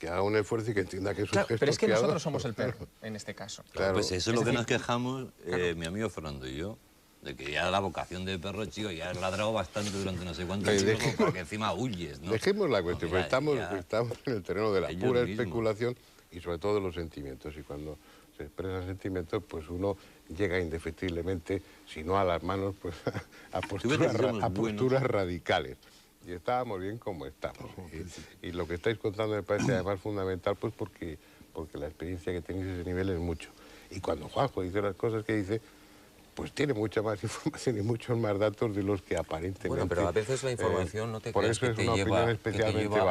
haga un esfuerzo y que entienda que es un gesto pero es que piadoso. nosotros somos el perro, en este caso. Claro, pues eso es lo que nos quejamos mi amigo Fernando y yo, de que ya la vocación de perro, chico, ya has ladrado bastante durante no sé cuánto tiempo, porque encima huyes, ¿no? Dejemos la cuestión, Mira, estamos en el terreno de la ellos pura mismos. especulación y sobre todo de los sentimientos. Y cuando se expresan sentimientos, pues uno llega indefectiblemente, si no a las manos, pues a posturas radicales. Y estábamos bien como estamos. Y lo que estáis contando me parece además fundamental, pues porque la experiencia que tenéis a ese nivel es mucho. Y cuando Juanjo dice las cosas que dice, pues tiene mucha más información y muchos más datos de los que aparentemente... Bueno, pero a veces la información no te creas que te lleva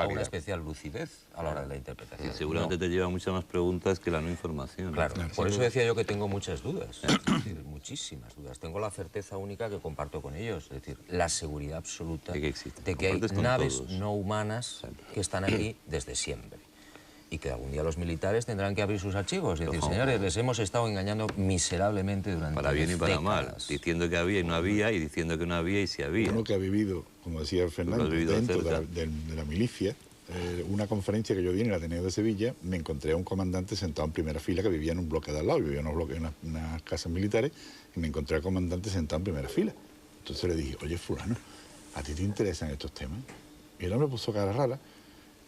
a una especial lucidez a la hora de la interpretación. Sí, seguramente te lleva muchas más preguntas que la no información. Claro, por eso decía yo que tengo muchas dudas, es decir, muchísimas dudas. Tengo la certeza única que comparto con ellos, es decir, la seguridad absoluta de que hay naves no humanas que están aquí desde siempre. Y que algún día los militares tendrán que abrir sus archivos y decir, señores, les hemos estado engañando miserablemente durante para bien y para décadas. mal, diciendo que había y no había, y diciendo que no había y sí había. Uno que ha vivido, como decía Fernando, dentro de la milicia, una conferencia que yo di en el Ateneo de Sevilla, me encontré a un comandante sentado en primera fila que vivía en un bloque de al lado, yo vivía en unas casas militares, y me encontré al comandante sentado en primera fila. Entonces le dije, oye, fulano, ¿a ti te interesan estos temas? Y el hombre puso cara rara.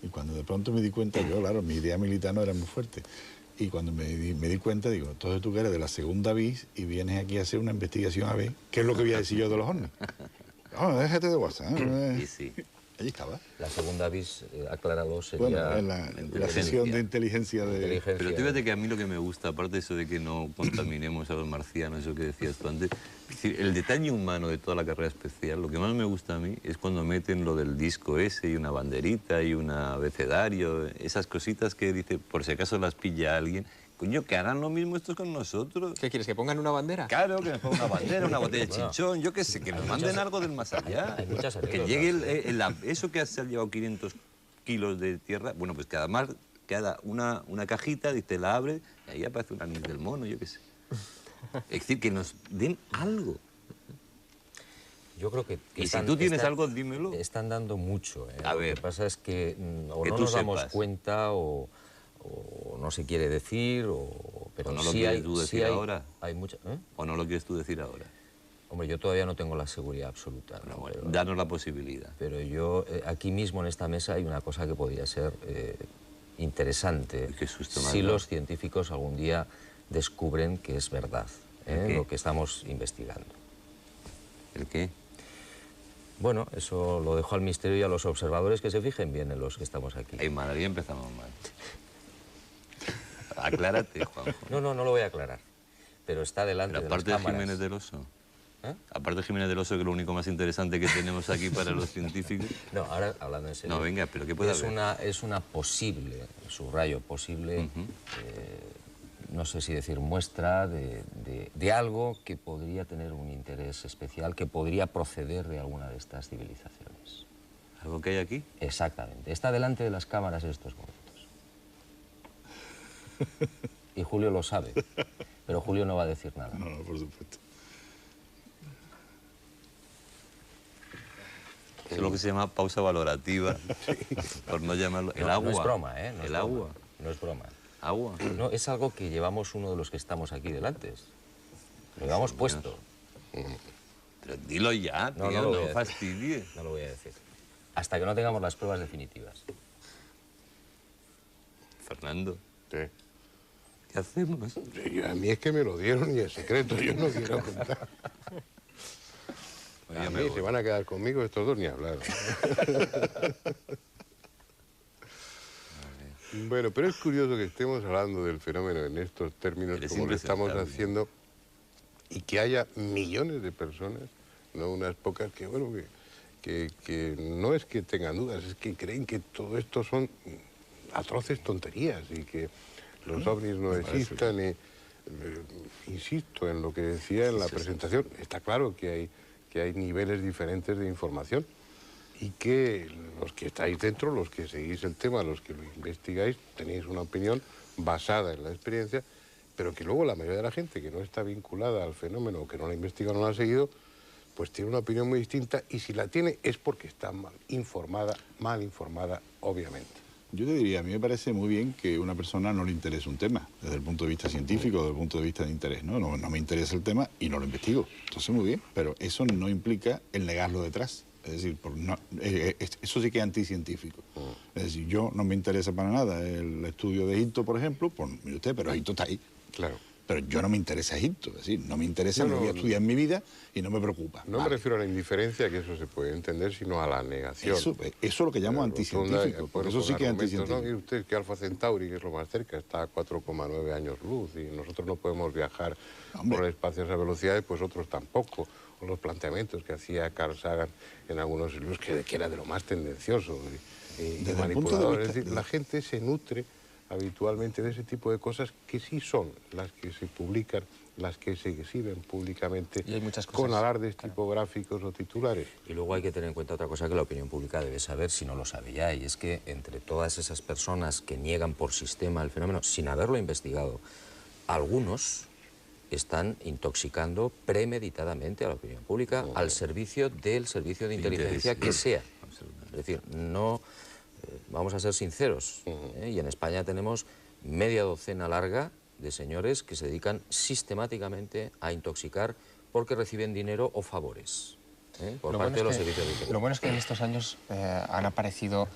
Y cuando de pronto me di cuenta, yo, claro, mi idea militar no era muy fuerte. Y cuando me di cuenta, digo, entonces tú que eres de la segunda BIS y vienes aquí a hacer una investigación a ver qué es lo que voy a decir yo de los hornos. No, déjate de WhatsApp. Sí, sí. Allí estaba. La segunda BIS, acláralo, sería... Bueno, en la sesión de inteligencia de... Pero fíjate que a mí lo que me gusta, aparte de eso de que no contaminemos a los marcianos, eso que decías tú antes, es decir, el detalle humano de toda la carrera especial, lo que más me gusta a mí es cuando meten lo del disco ese y una banderita y un abecedario, esas cositas que dice, por si acaso las pilla alguien. Coño, que harán lo mismo estos con nosotros. ¿Qué quieres, que pongan una bandera? Claro, que nos pongan una bandera, una botella de chinchón, yo qué sé, que nos manden algo del más allá. Que llegue eso que se ha llevado 500 kilos de tierra, bueno, pues cada una cajita, te la abre, y ahí aparece un anís del mono, yo qué sé. Es decir, que nos den algo. Yo creo que y si tú tienes algo, dímelo. Están dando mucho. A ver. Lo que pasa es que o no nos damos cuenta o no se quiere decir, pero ¿O no lo sí quieres hay, tú decir ahora? Hay mucha, ¿O no lo quieres tú decir ahora? Hombre, yo todavía no tengo la seguridad absoluta. No, bueno, danos la posibilidad. Pero yo, aquí mismo en esta mesa hay una cosa que podría ser interesante. Qué susto me has si dado. los científicos algún día descubren que es verdad. lo que estamos investigando. ¿El qué? Bueno, eso lo dejo al misterio y a los observadores que se fijen bien en los que estamos aquí. En Madrid empezamos mal. Aclárate, Juanjo. No lo voy a aclarar. Pero está delante de las cámaras. Aparte de Jiménez del Oso. Aparte de Jiménez del Oso, que es lo único más interesante que tenemos aquí para los científicos. No, ahora hablando en serio. No, venga, pero ¿qué puede haber? Es una posible, subrayo, posible, no sé si decir muestra de algo que podría tener un interés especial, que podría proceder de alguna de estas civilizaciones. ¿Algo que hay aquí? Exactamente. Está delante de las cámaras en estos momentos. Y Julio lo sabe, pero Julio no va a decir nada. No, por supuesto. Eso es lo que se llama pausa valorativa, por no llamarlo... El agua. No es broma, ¿eh? El agua. No es broma. ¿Agua? No, es algo que llevamos uno de los que estamos aquí delante. Lo llevamos puesto. Pero dilo ya, tío, no fastidies. No lo voy a decir. Hasta que no tengamos las pruebas definitivas. Fernando. Sí. ¿Qué hacemos? A mí es que me lo dieron y es secreto, yo no quiero contar. A mí se van a quedar conmigo estos dos ni hablar. Bueno, pero es curioso que estemos hablando del fenómeno en estos términos como lo estamos haciendo y que haya millones de personas, no unas pocas, que bueno, que no es que tengan dudas, es que creen que todo esto son atroces tonterías y que los ovnis no existan. Insisto en lo que decía en la presentación, está claro que hay niveles diferentes de información y que los que estáis dentro, los que seguís el tema, los que lo investigáis, tenéis una opinión basada en la experiencia, pero que luego la mayoría de la gente que no está vinculada al fenómeno o que no la investiga o no la ha seguido, pues tiene una opinión muy distinta y si la tiene es porque está mal informada, obviamente. Yo te diría, a mí me parece muy bien que una persona no le interese un tema, desde el punto de vista científico, desde el punto de vista de interés, ¿no? No me interesa el tema y no lo investigo. Entonces, muy bien, pero eso no implica el negarlo detrás. Es decir, eso sí que es anticientífico. Es decir, yo no me interesa para nada el estudio de Egipto, por ejemplo, pues mire usted, pero Egipto está ahí. Claro. Pero yo no me interesa Egipto, es decir, no me interesa, no voy a estudiar en mi vida y no me preocupa. No me refiero a la indiferencia, que eso se puede entender, sino a la negación. Eso es lo que llamo anticientífico, por eso sí que es anticientífico. ¿No? Y usted que Alfa Centauri, que es lo más cerca, está a 4,9 años luz y nosotros no podemos viajar por el espacio a esa velocidad, pues otros tampoco. O los planteamientos que hacía Carl Sagan en algunos libros, que era de lo más tendencioso y manipulador. Es decir, la gente se nutre habitualmente de ese tipo de cosas que sí son las que se publican, las que se exhiben públicamente, y hay muchas cosas, con alardes tipográficos o titulares. Y luego hay que tener en cuenta otra cosa que la opinión pública debe saber, si no lo sabe ya, y es que entre todas esas personas que niegan por sistema el fenómeno sin haberlo investigado, algunos están intoxicando premeditadamente a la opinión pública al servicio del servicio de inteligencia que sea. Es decir, no... Vamos a ser sinceros, y en España tenemos media docena larga de señores que se dedican sistemáticamente a intoxicar porque reciben dinero o favores por parte de los servicios de inteligencia. Lo bueno es que en estos años han aparecido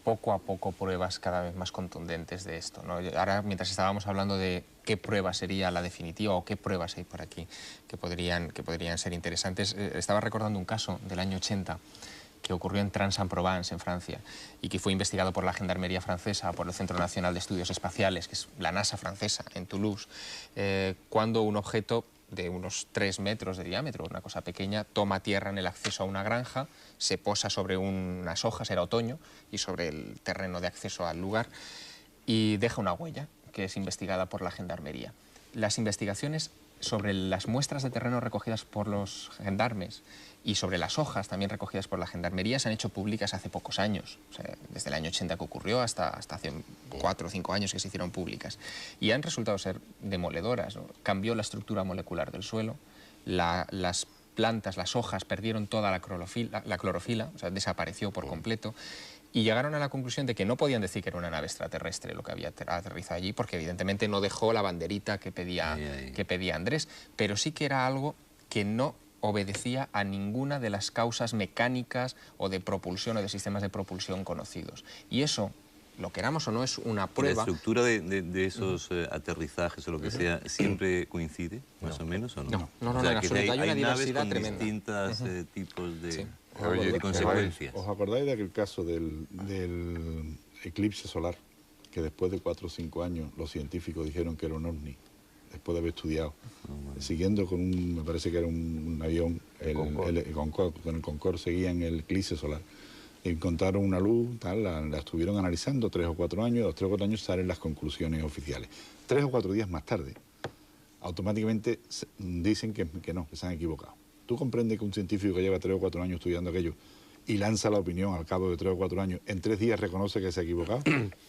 poco a poco pruebas cada vez más contundentes de esto, ¿no? Ahora, mientras estábamos hablando de qué prueba sería la definitiva o qué pruebas hay por aquí que podrían ser interesantes, estaba recordando un caso del año 80 que ocurrió en Trans-en-Provence, en Francia, y que fue investigado por la Gendarmería francesa, por el Centro Nacional de Estudios Espaciales, que es la NASA francesa, en Toulouse, cuando un objeto de unos 3 metros de diámetro, una cosa pequeña, toma tierra en el acceso a una granja, se posa sobre unas hojas, era otoño, y sobre el terreno de acceso al lugar, y deja una huella, que es investigada por la Gendarmería. Las investigaciones sobre las muestras de terreno recogidas por los gendarmes y sobre las hojas también recogidas por la Gendarmería se han hecho públicas hace pocos años, o sea, desde el año 80 que ocurrió hasta hace 4 o 5 años que se hicieron públicas, y han resultado ser demoledoras, ¿no? Cambió la estructura molecular del suelo, las plantas, las hojas perdieron toda la clorofila, o sea, desapareció por completo, y llegaron a la conclusión de que no podían decir que era una nave extraterrestre lo que había aterrizado allí, porque evidentemente no dejó la banderita que pedía Andrés, pero sí que era algo que no obedecía a ninguna de las causas mecánicas o de propulsión o de sistemas de propulsión conocidos. Y eso lo queramos o no, es una ¿La prueba. estructura de esos aterrizajes o lo que sea siempre coincide, más o menos, o no? No, O sea, en absoluto. Hay una naves diversidad con tremenda. distintos tipos de, Sí. de consecuencias. ¿Os acordáis de aquel caso del eclipse solar? Que después de 4 o 5 años los científicos dijeron que era un ovni, después de haber estudiado. Siguiendo con me parece que era un avión, el Concorde, con el Concorde seguían el eclipse solar. Encontraron una luz, tal, la estuvieron analizando 3 o 4 años, a los 3 o 4 años salen las conclusiones oficiales. 3 o 4 días más tarde, automáticamente dicen que no, que se han equivocado. ¿Tú comprendes que un científico que lleva 3 o 4 años estudiando aquello y lanza la opinión al cabo de 3 o 4 años, en 3 días reconoce que se ha equivocado?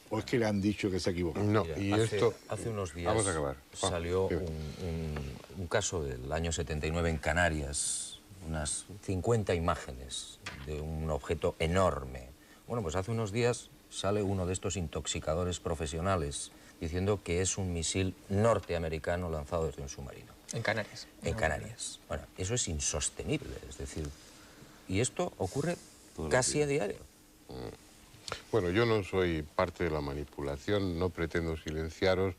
¿O es que le han dicho que se ha equivocado? No, y hace unos días vamos a acabar. Salió un caso del año 79 en Canarias, unas 50 imágenes de un objeto enorme. Bueno, pues hace unos días sale uno de estos intoxicadores profesionales diciendo que es un misil norteamericano lanzado desde un submarino. En Canarias. En Canarias. Bueno, eso es insostenible, es decir, y esto ocurre casi a diario. Bueno, yo no soy parte de la manipulación, no pretendo silenciaros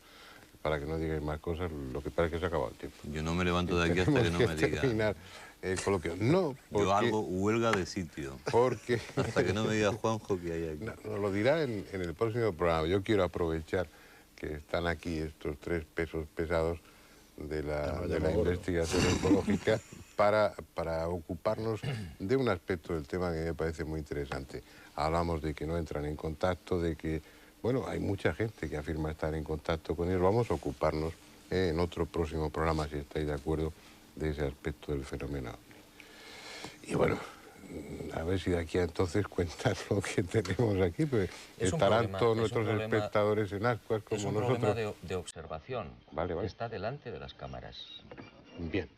para que no digáis más cosas, lo que pasa es que se ha acabado el tiempo. Yo no me levanto de aquí hasta que no me diga. Terminar el coloquio. No, porque... Yo hago huelga de sitio. Porque... Hasta que no me diga Juanjo que hay aquí. Nos lo dirá en el próximo programa. Yo quiero aprovechar que están aquí estos 3 pesos pesados de la investigación ecológica para ocuparnos de un aspecto del tema que me parece muy interesante. Hablamos de que no entran en contacto, de que, bueno, hay mucha gente que afirma estar en contacto con ellos. Vamos a ocuparnos en otro próximo programa, si estáis de acuerdo, de ese aspecto del fenómeno. Y bueno, a ver si de aquí a entonces cuentan lo que tenemos aquí, pues estarán todos nuestros espectadores en ascuas como nosotros. Es un problema de observación. Vale. Está delante de las cámaras. Bien.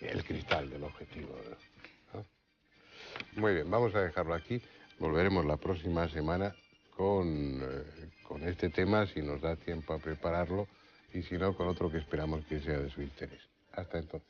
El cristal del objetivo, ¿no? Muy bien, vamos a dejarlo aquí. Volveremos la próxima semana con este tema, si nos da tiempo a prepararlo, y si no, con otro que esperamos que sea de su interés. Hasta entonces.